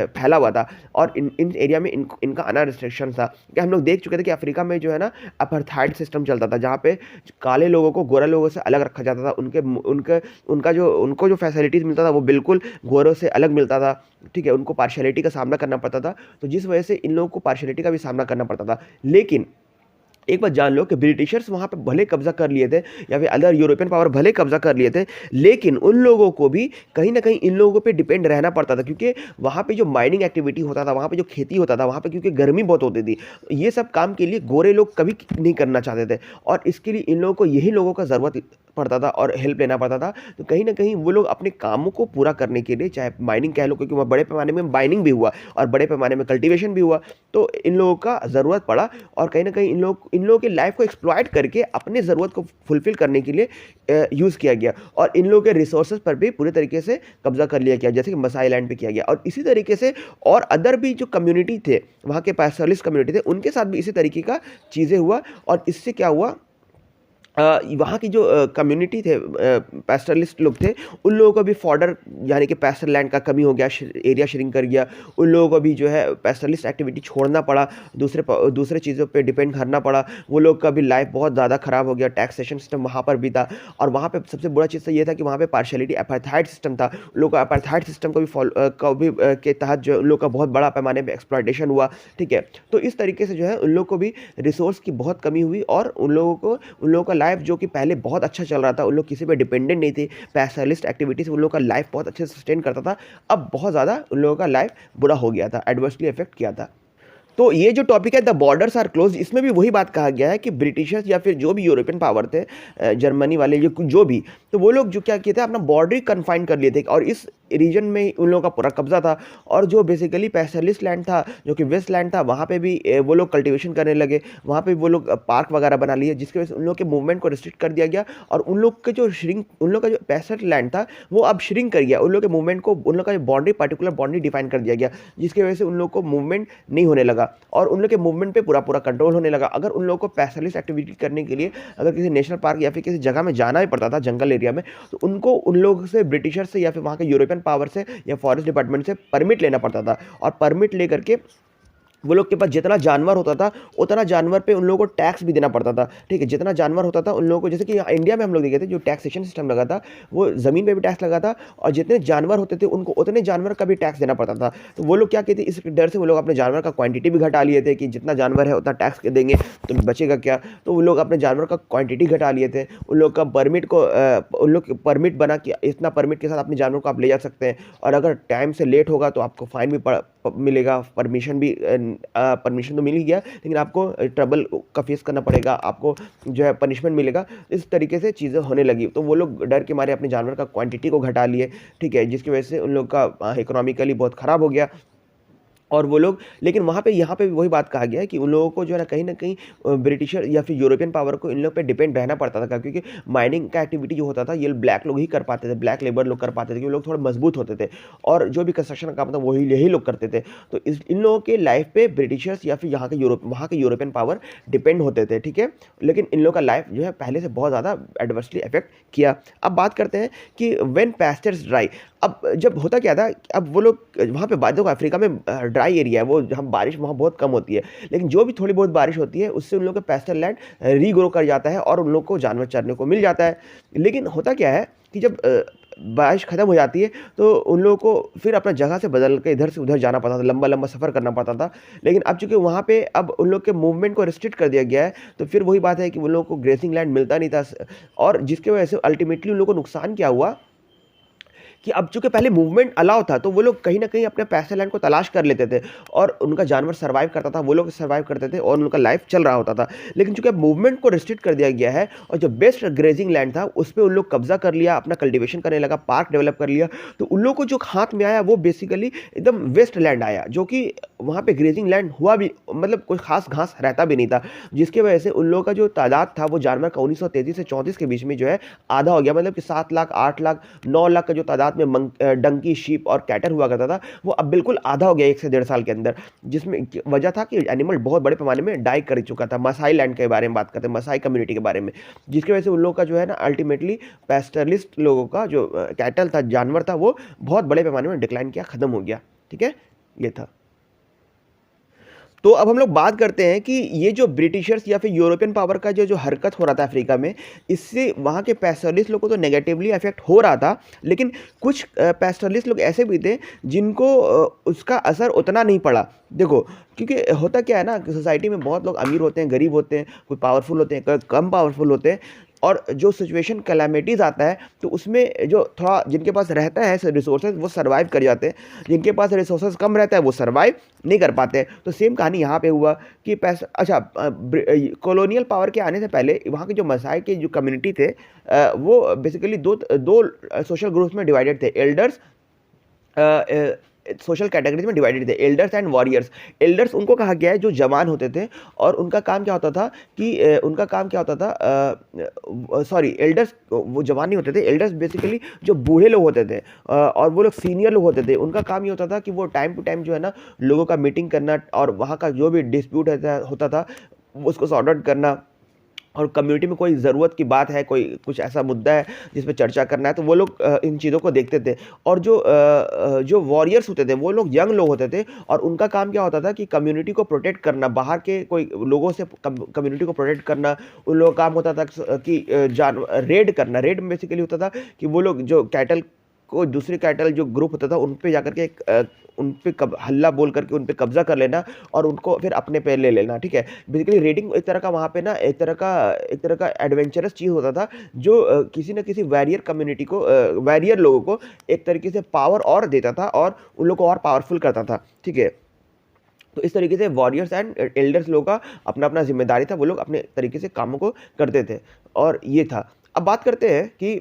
फैला हुआ था, और इन एरिया में इनका आना रिस्ट्रिक्शन था। कि हम लोग देख चुके थे कि अफ्रीका में जो है ना अपार्थाइड सिस्टम चलता था, जहाँ पे काले लोगों को गोरा लोगों से अलग रखा जाता था। उनको जो फैसिलिटीज़ मिलता था वो बिल्कुल गोरों से अलग मिलता था, ठीक है। उनको पार्शियलिटी का सामना करना पड़ता था। तो जिस वजह से इन लोगों को पार्शियलिटी का भी सामना करना पड़ता था। लेकिन एक बात जान लो कि ब्रिटिशर्स वहाँ पे भले कब्जा कर लिए थे या फिर अदर यूरोपियन पावर भले कब्जा कर लिए थे, लेकिन उन लोगों को भी कहीं ना कहीं इन लोगों पे डिपेंड रहना पड़ता था, क्योंकि वहाँ पे जो माइनिंग एक्टिविटी होता था, वहाँ पे जो खेती होता था, वहाँ पे क्योंकि गर्मी बहुत होती थी, ये सब काम के लिए गोरे लोग कभी नहीं करना चाहते थे, और इसके लिए इन लोगों को यही लोगों का ज़रूरत पड़ता था और हेल्प लेना पड़ता था। तो कहीं ना कहीं वो लोग अपने कामों को पूरा करने के लिए, चाहे माइनिंग कह लो, क्योंकि वहाँ बड़े पैमाने में माइनिंग भी हुआ और बड़े पैमाने में कल्टीवेशन भी हुआ, तो इन लोगों का ज़रूरत पड़ा, और कहीं ना कहीं इन लोगों की लाइफ को एक्सप्लॉइट करके अपने ज़रूरत को फुलफिल करने के लिए यूज़ किया गया, और इन लोगों के रिसोर्सेज पर भी पूरे तरीके से कब्जा कर लिया गया, जैसे कि मसाई लैंड पे किया गया। और इसी तरीके से और अदर भी जो कम्युनिटी थे, वहाँ के पैसलिस्ट कम्युनिटी थे, उनके साथ भी इसी तरीके का चीज़ें हुआ, और इससे क्या हुआ, वहाँ की जो कम्युनिटी थे, पैस्टरलिस्ट लोग थे, उन लोगों को भी फॉर्डर यानी कि पैस्टल लैंड का कमी हो गया, एरिया श्रिंक कर गया, उन लोगों को भी जो है पैस्टरलिस्ट एक्टिविटी छोड़ना पड़ा, दूसरे चीज़ों पे डिपेंड करना पड़ा, वो लोग का भी लाइफ बहुत ज़्यादा ख़राब हो गया, टैक्सेशन सिस्टम वहाँ पर भी था, और वहाँ पे सबसे बुरा चीज़ तो ये था कि वहाँ पे पार्शियलिटी अपार्थाइड सिस्टम था, उन लोग का अपार्थाइड सिस्टम को भी के तहत जो उन लोग का बहुत बड़ा पैमाने पर एक्सप्लॉयटेशन हुआ, ठीक है। तो इस तरीके से जो है उन लोग को भी रिसोर्स की बहुत कमी हुई, और उन लोगों का लाइफ जो कि पहले बहुत अच्छा चल रहा था, उन लोग किसी पे डिपेंडेंट नहीं थे, पैसलिस्ट एक्टिविटीज उन लोगों का लाइफ बहुत अच्छे से सस्टेन करता था, अब बहुत ज़्यादा उन लोगों का लाइफ बुरा हो गया था, एडवर्सली इफेक्ट किया था। तो ये जो टॉपिक है द बॉर्डर्स आर क्लोज, इसमें भी वही बात कहा गया है कि ब्रिटिशर्स या फिर जो भी यूरोपियन पावर थे, जर्मनी वाले जो भी, तो वो लोग जो क्या किए थे, अपना बॉर्डर कन्फाइन कर लिए थे, और इस रीजन में उन लोगों का पूरा कब्जा था, और जो बेसिकली पैसलिस्ट लैंड था, जो कि वेस्ट लैंड था, वहाँ पे भी वो लोग कल्टीवेशन करने लगे, वहाँ पे वो लोग पार्क वगैरह बना लिए, जिसकी वजह से उन लोग के मूवमेंट को रिस्ट्रिक्ट कर दिया गया, और उन लोग का जो पैसठ लैंड था वो अब श्रिंक कर गया, उन लोग के मूवमेंट को, उन लोग का बाउंड्री, पर्टिकुलर बाउंड्री डिफाइन कर दिया गया, जिसकी वजह से उन लोग को मूवमेंट नहीं होने लगा, और उन लोग के मूवमेंट पे पूरा कंट्रोल होने लगा। अगर उन लोगों को पैसलिस्ट एक्टिविटी करने के लिए अगर किसी नेशनल पार्क या फिर किसी जगह में जाना ही पड़ता था, जंगल एरिया में, तो उनको उन लोगों से, ब्रिटिशर से या फिर वहाँ के यूरोपियन पावर से या फॉरेस्ट डिपार्टमेंट से परमिट लेना पड़ता था, और परमिट लेकर के वो लोग के पास जितना जानवर होता था, उतना जानवर पे उन लोगों को टैक्स भी देना पड़ता था, ठीक है। जितना जानवर होता था उन लोगों को, जैसे कि इंडिया में हम लोग देखे थे, जो टैक्सेशन सिस्टम लगा था, वो ज़मीन पे भी टैक्स लगा था, और जितने जानवर होते थे उनको उतने जानवर का भी टैक्स देना पड़ता था। तो वो लोग क्या कहते थे, इस डर से वो लोग अपने जानवर का क्वांटिटी भी घटा लिए थे, कि जितना जानवर है उतना टैक्स देंगे तो बचेगा क्या, तो वो लोग अपने जानवर का क्वांटिटी घटा लिए थे। उन लोग का उन लोग परमिट बना कि इतना परमिट के साथ अपने जानवर को आप ले जा सकते हैं, और अगर टाइम से लेट होगा तो आपको फाइन भी मिलेगा, परमिशन तो मिल ही गया, लेकिन आपको ट्रबल का फेस करना पड़ेगा, आपको जो है पनिशमेंट मिलेगा। इस तरीके से चीज़ें होने लगी, तो वो लोग डर के मारे अपने जानवर का क्वांटिटी को घटा लिए, ठीक है, जिसकी वजह से उन लोग का इकोनॉमिकली बहुत ख़राब हो गया। और वो लोग, लेकिन वहाँ पे यहाँ पे भी वही बात कहा गया है कि उन लोगों को जो है ना कहीं ब्रिटिशर या फिर यूरोपियन पावर को इन लोग पे डिपेंड रहना पड़ता था, क्योंकि माइनिंग का एक्टिविटी जो होता था ये ब्लैक लोग ही कर पाते थे, ब्लैक लेबर लोग कर पाते थे, क्योंकि वो लोग थोड़े मजबूत होते थे, और जो भी कंस्ट्रक्शन का काम था वही यही लोग करते थे। तो इन लोगों के लाइफ पे ब्रिटिशर्स या फिर वहाँ के यूरोपियन पावर डिपेंड होते थे, ठीक है, लेकिन इन लोगों का लाइफ जो है पहले से बहुत ज़्यादा एडवर्सली इफेक्ट किया। अब बात करते हैं कि व्हेन पैस्चर्स ड्राई, अब जब होता क्या था, अब वो लोग वहाँ पे देखो अफ्रीका में ड्राई एरिया है, वो जहाँ बारिश वहाँ बहुत कम होती है, लेकिन जो भी थोड़ी बहुत बारिश होती है उससे उन लोग का पैस्चर लैंड रीग्रो कर जाता है, और उन लोग को जानवर चरने को मिल जाता है। लेकिन होता क्या है कि जब बारिश ख़त्म हो जाती है तो उन लोगों को फिर अपना जगह से बदल के इधर से उधर जाना पड़ता था, लंबा लंबा सफ़र करना पड़ता था। लेकिन अब चूँकि वहाँ पे अब उन लोग के मूवमेंट को रिस्ट्रिक्ट कर दिया गया है, तो फिर वही बात है कि उन लोगों को ग्रेसिंग लैंड मिलता नहीं था, और जिसकी वजह से अल्टीमेटली उन लोगों को नुकसान क्या हुआ कि अब चूँकि पहले मूवमेंट अलाउ था, तो वो लोग कहीं न कहीं अपने पैस्चर लैंड को तलाश कर लेते थे, और उनका जानवर सर्वाइव करता था, वो लोग सर्वाइव करते थे, और उनका लाइफ चल रहा होता था। लेकिन चूँकि अब मूवमेंट को रिस्ट्रिक्ट कर दिया गया है, और जो बेस्ट ग्रेजिंग लैंड था उस पे उन लोग कब्जा कर लिया, अपना कल्टीवेशन करने लगा, पार्क डेवलप कर लिया, तो उन लोगों को जो हाथ में आया वो बेसिकली एकदम वेस्ट लैंड आया, जो कि वहाँ पे ग्रेजिंग लैंड हुआ भी, मतलब कोई खास घास रहता भी नहीं था, जिसकी वजह से उन लोगों का जो तादाद था वो जानवर का 1933 से 34 के बीच में जो है आधा हो गया, मतलब कि 7 लाख, 8 लाख, 9 लाख का जो तादाद में डंकी, शीप और कैटर हुआ करता था, वो अब बिल्कुल आधा हो गया 1 से 1.5 साल के अंदर, जिसमें वजह था कि एनिमल बहुत बड़े पैमाने में डाई कर चुका था। मसाई लैंड के बारे में बात करते हैं, मसाई कम्युनिटी के बारे में, जिसकी वजह से उन लोगों का जो है ना अल्टीमेटली पैस्टरलिस्ट लोगों का जो कैटल था, जानवर था, वो बहुत बड़े पैमाने में डिक्लाइन किया, खत्म हो गया, ठीक है, ये था। तो अब हम लोग बात करते हैं कि ये जो ब्रिटिशर्स या फिर यूरोपियन पावर का जो जो हरकत हो रहा था अफ्रीका में, इससे वहाँ के पैस्टोरलिस्ट लोगों को तो नेगेटिवली अफेक्ट हो रहा था, लेकिन कुछ पैस्टोरलिस्ट लोग ऐसे भी थे जिनको उसका असर उतना नहीं पड़ा। देखो, क्योंकि होता क्या है ना कि सोसाइटी में बहुत लोग अमीर होते हैं, गरीब होते हैं, कोई पावरफुल होते हैं, कोई कम पावरफुल होते हैं, और जो सिचुएशन कैलामिटीज़ आता है तो उसमें जो थोड़ा जिनके पास रहता है रिसोर्सेज वो सर्वाइव कर जाते हैं, जिनके पास रिसोर्सेज कम रहता है वो सर्वाइव नहीं कर पाते हैं। तो सेम कहानी यहाँ पे हुआ कि पैसा, अच्छा, कॉलोनियल पावर के आने से पहले वहाँ के जो मसाई के जो कम्युनिटी थे, वो बेसिकली दो दो सोशल ग्रुप्स में डिवाइडेड थे। एल्डर्स सोशल कैटेगरीज में डिवाइडेड थे, एल्डर्स एंड वॉरियर्स। एल्डर्स उनको कहा गया है जो जवान होते थे, और उनका काम क्या होता था कि उनका काम क्या होता था, सॉरी, एल्डर्स वो जवान नहीं होते थे, एल्डर्स बेसिकली जो बूढ़े लोग होते थे, और वो लोग सीनियर लोग होते थे। उनका काम ये होता था कि वो टाइम टू टाइम जो है ना लोगों का मीटिंग करना, और वहाँ का जो भी डिस्प्यूट होता था उसको सॉर्ट आउट करना, और कम्युनिटी में कोई ज़रूरत की बात है, कोई कुछ ऐसा मुद्दा है जिस पे चर्चा करना है, तो वो लोग इन चीज़ों को देखते थे। और जो वॉरियर्स होते थे वो लोग यंग लोग होते थे, और उनका काम क्या होता था कि कम्युनिटी को प्रोटेक्ट करना, बाहर के कोई लोगों से कम्युनिटी को प्रोटेक्ट करना। उन लोगों का काम होता था कि रेड करना। रेड में बेसिकली होता था कि वो लोग जो कैटल को, दूसरे कैटल जो ग्रुप होता था उन पे जाकर के उन पे हल्ला बोल करके उन पे कब्जा कर लेना, और उनको फिर अपने पे ले लेना। ठीक है, बेसिकली रेडिंग एक तरह का वहाँ पे ना एक तरह का एडवेंचरस चीज़ होता था, जो किसी न किसी वैरियर कम्युनिटी को, वैरियर लोगों को एक तरीके से पावर और देता था, और उन लोगों को और पावरफुल करता था। ठीक है, तो इस तरीके से वॉरियर्स एंड एल्डर्स लोगों का अपना अपना जिम्मेदारी था, वो लोग अपने तरीके से कामों को करते थे, और ये था। अब बात करते हैं कि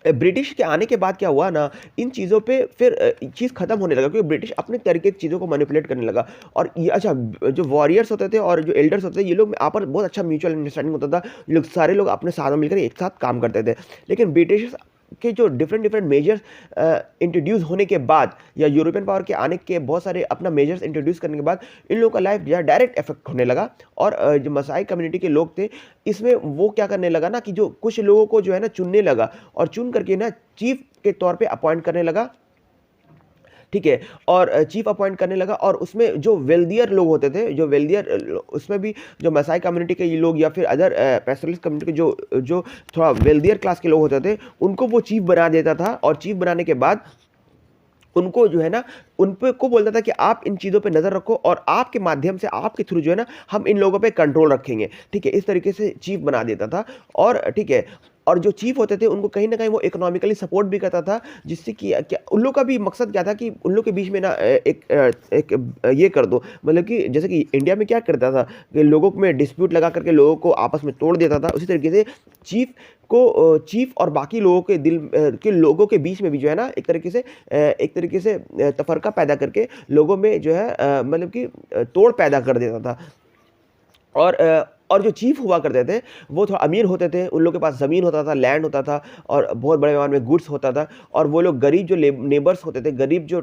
ब्रिटिश के आने के बाद क्या हुआ ना, इन चीज़ों पे फिर चीज़ खत्म होने लगा, क्योंकि ब्रिटिश अपने तरीके की चीज़ों को मैनिपुलेट करने लगा। और ये, अच्छा, जो वॉरियर्स होते थे और जो एल्डर्स होते थे, ये लोग में आपस बहुत अच्छा म्यूचुअल अंडरस्टैंडिंग होता था। ये लोग सारे लोग अपने साथ में मिलकर एक साथ काम करते थे। लेकिन ब्रिटिश के जो डिफरेंट डिफरेंट मेजर्स इंट्रोड्यूस होने के बाद, या यूरोपियन पावर के आने के बहुत सारे अपना मेजर्स इंट्रोड्यूस करने के बाद, इन लोगों का लाइफ जो है डायरेक्ट इफेक्ट होने लगा। और जो मसाई कम्युनिटी के लोग थे, इसमें वो क्या करने लगा ना कि जो कुछ लोगों को जो है ना चुनने लगा, और चुन करके ना चीफ के तौर पे अपॉइंट करने लगा। ठीक है, और चीफ अपॉइंट करने लगा, और उसमें जो वेल्दियर लोग होते थे, जो वेल्दियर, उसमें भी जो मसाई कम्युनिटी के ये लोग या फिर अदर पैस्टोरलिस्ट कम्युनिटी के जो जो थोड़ा वेल्दियर क्लास के लोग होते थे, उनको वो चीफ बना देता था। और चीफ बनाने के बाद उनको जो है ना, उन पे को बोलता था कि आप इन चीज़ों पे नज़र रखो, और आपके माध्यम से, आपके थ्रू जो है ना हम इन लोगों पे कंट्रोल रखेंगे। ठीक है, इस तरीके से चीफ बना देता था। और ठीक है, और जो चीफ होते थे उनको कहीं ना कहीं वो इकोनॉमिकली सपोर्ट भी करता था, जिससे कि क्या उन लोग का भी मकसद क्या था कि उन लोग के बीच में ना ये कर दो, मतलब कि जैसे कि इंडिया में क्या करता था कि लोगों में डिस्प्यूट लगा करके लोगों को आपस में तोड़ देता था, उसी तरीके से चीफ और बाकी लोगों के दिल के लोगों के बीच में भी जो है ना एक तरीके से तफरका पैदा करके लोगों में जो है मतलब कि तोड़ पैदा कर देता था। और जो चीफ हुआ करते थे वो थोड़ा अमीर होते थे, उन लोगों के पास ज़मीन होता था, लैंड होता था, और बहुत बड़े पैमाने में गुड्स होता था। और वो लोग गरीब जो नेबर्स होते थे, गरीब जो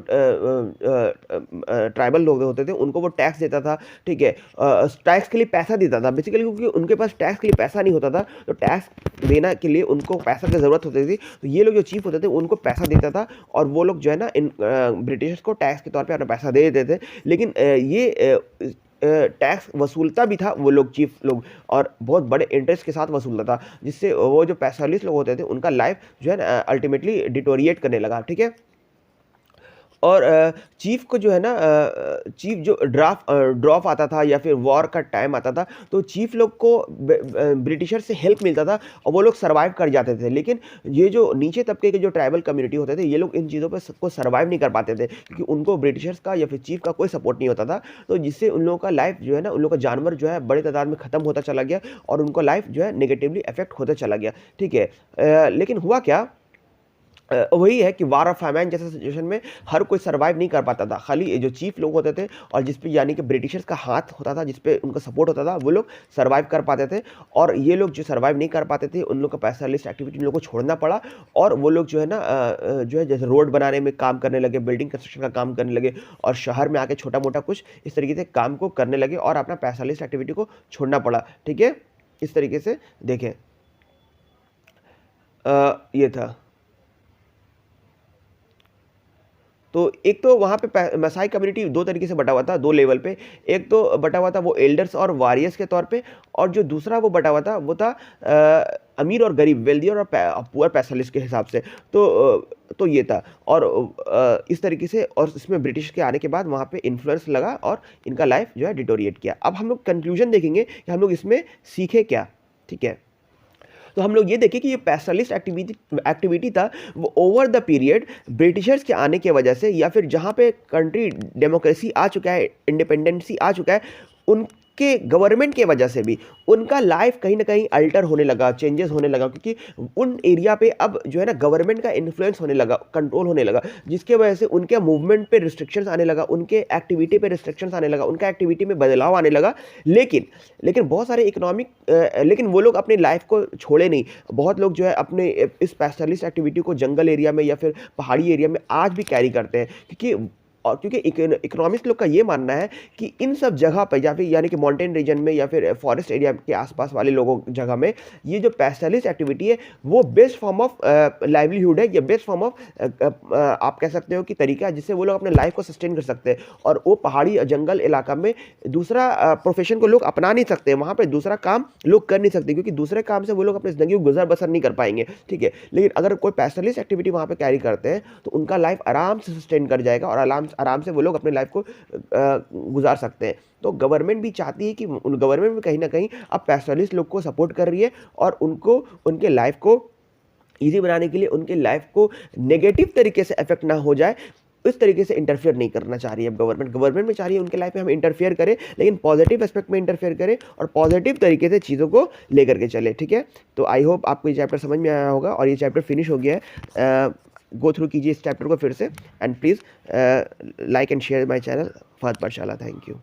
ट्राइबल लोग होते थे, उनको वो टैक्स देता था। ठीक है, टैक्स के लिए पैसा देता था बेसिकली, क्योंकि उनके पास टैक्स के लिए पैसा नहीं होता था, तो टैक्स देना के लिए उनको पैसा की ज़रूरत होती थी। तो ये लोग जो चीफ होते थे उनको पैसा देता था, और वो लोग जो है ना इन ब्रिटिशर्स को टैक्स के तौर पर अपना पैसा दे देते थे। लेकिन ये टैक्स वसूलता भी था वो लोग, चीफ लोग, और बहुत बड़े इंटरेस्ट के साथ वसूलता था, जिससे वो जो पैसालिस्ट लोग होते थे उनका लाइफ जो है ना अल्टीमेटली डिटोरिएट करने लगा। ठीक है, और चीफ को जो है ना, चीफ जो ड्रॉप आता था या फिर वॉर का टाइम आता था, तो चीफ लोग को ब्रिटिशर से हेल्प मिलता था, और वो लोग सर्वाइव कर जाते थे। लेकिन ये जो नीचे तबके के जो ट्राइबल कम्युनिटी होते थे, ये लोग इन चीज़ों पर को सर्वाइव नहीं कर पाते थे, क्योंकि उनको ब्रिटिशर्स का या फिर चीफ का कोई सपोर्ट नहीं होता था। तो जिससे उन लोगों का लाइफ जो है ना, उन लोगों का जानवर जो है बड़े तादाद में ख़त्म होता चला गया, और उनका लाइफ जो है नेगेटिवली अफेक्ट होता चला गया। ठीक है, लेकिन हुआ क्या, वही है कि वार ऑफ फैमाइन जैसे सिचुएशन में हर कोई सर्वाइव नहीं कर पाता था, खाली जो चीफ लोग होते थे और जिस पे यानी कि ब्रिटिशर्स का हाथ होता था, जिस पे उनका सपोर्ट होता था, वो लोग सर्वाइव कर पाते थे। और ये लोग जो सर्वाइव नहीं कर पाते थे, उन लोग का पैसालिस्ट एक्टिविटी उन लोग को छोड़ना पड़ा, और वो लोग जो है ना जो है जैसे रोड बनाने में काम करने लगे, बिल्डिंग कंस्ट्रक्शन का काम करने लगे, और शहर में आके छोटा मोटा कुछ इस तरीके से काम को करने लगे, और अपना पैसालिस्ट एक्टिविटी को छोड़ना पड़ा। ठीक है, इस तरीके से देखें, ये था। तो एक तो वहाँ पे मसाई कम्युनिटी दो तरीके से बटा हुआ था, दो लेवल पे। एक तो बटा हुआ था वो एल्डर्स और वॉरियर्स के तौर पे, और जो दूसरा वो बटा हुआ था वो था अमीर और गरीब, वेल्दी और पुअर पैसलिस्ट के हिसाब से। तो ये था। और इस तरीके से, और इसमें ब्रिटिश के आने के बाद वहाँ पे इन्फ्लुएंस लगा और इनका लाइफ जो है डिटोरिएट किया। अब हम लोग कंक्लूजन देखेंगे कि हम लोग इसमें सीखे क्या, ठीक है। तो हम लोग ये देखें कि ये पैसलिस्ट एक्टिविटी था वो ओवर द पीरियड ब्रिटिशर्स के आने की वजह से, या फिर जहाँ पे कंट्री डेमोक्रेसी आ चुका है, इंडिपेंडेंसी आ चुका है, उनके गवर्नमेंट के वजह से भी उनका लाइफ कहीं ना कहीं अल्टर होने लगा, चेंजेस होने लगा, क्योंकि उन एरिया पे अब जो है ना गवर्नमेंट का इन्फ्लुएंस होने लगा, कंट्रोल होने लगा, जिसके वजह से उनके मूवमेंट पे रिस्ट्रिक्शंस आने लगा, उनके एक्टिविटी पे रिस्ट्रिक्शंस आने लगा, उनका एक्टिविटी में बदलाव आने लगा। लेकिन लेकिन बहुत सारे इकोनॉमिक लेकिन वो लोग अपनी लाइफ को छोड़े नहीं। बहुत लोग जो है अपने इस पैसलिस्ट एक्टिविटी को जंगल एरिया में या फिर पहाड़ी एरिया में आज भी कैरी करते हैं, क्योंकि इकोनॉमिस्ट लोग का ये मानना है कि इन सब जगह पर, या फिर यानी कि माउंटेन रीजन में या फिर फॉरेस्ट एरिया के आसपास वाले लोगों जगह में, ये जो पैसलिस्ट एक्टिविटी है वो बेस्ट फॉर्म ऑफ लाइवलीहुड है, या बेस्ट फॉर्म ऑफ आप कह सकते हो कि तरीका है जिससे वो लोग अपने लाइफ को सस्टेन कर सकते हैं। और वो पहाड़ी जंगल इलाका में दूसरा प्रोफेशन को लोग अपना नहीं सकते, वहाँ पर दूसरा काम लोग कर नहीं सकते, क्योंकि दूसरे काम से वो लोग अपनी जिंदगी को गुजर बसर नहीं कर पाएंगे, ठीक है। लेकिन अगर कोई पैसलिस्ट एक्टिविटी वहाँ पर कैरी करते हैं तो उनका लाइफ आराम से सस्टेन कर जाएगा, और आराम से वो लोग अपने लाइफ को गुजार सकते हैं। तो गवर्नमेंट भी चाहती है कि गवर्नमेंट भी कहीं ना कहीं अब पैसलिस्ट लोग को सपोर्ट कर रही है, और उनको उनके लाइफ को इजी बनाने के लिए, उनके लाइफ को नेगेटिव तरीके से इफेक्ट ना हो जाए, इस तरीके से इंटरफेयर नहीं करना चाह रही है अब गवर्नमेंट में चाह रही है उनके लाइफ में हम इंटरफेयर करें, लेकिन पॉजिटिव एस्पेक्ट में इंटरफेयर करें और पॉजिटिव तरीके से चीज़ों को लेकर के चले, ठीक है। तो आई होप आपको ये चैप्टर समझ में आया होगा, और ये चैप्टर फिनिश हो गया है। गो थ्रू कीजिए इस चैप्टर को फिर से, and please like and share my channel Fahad Pathshala. Thank you.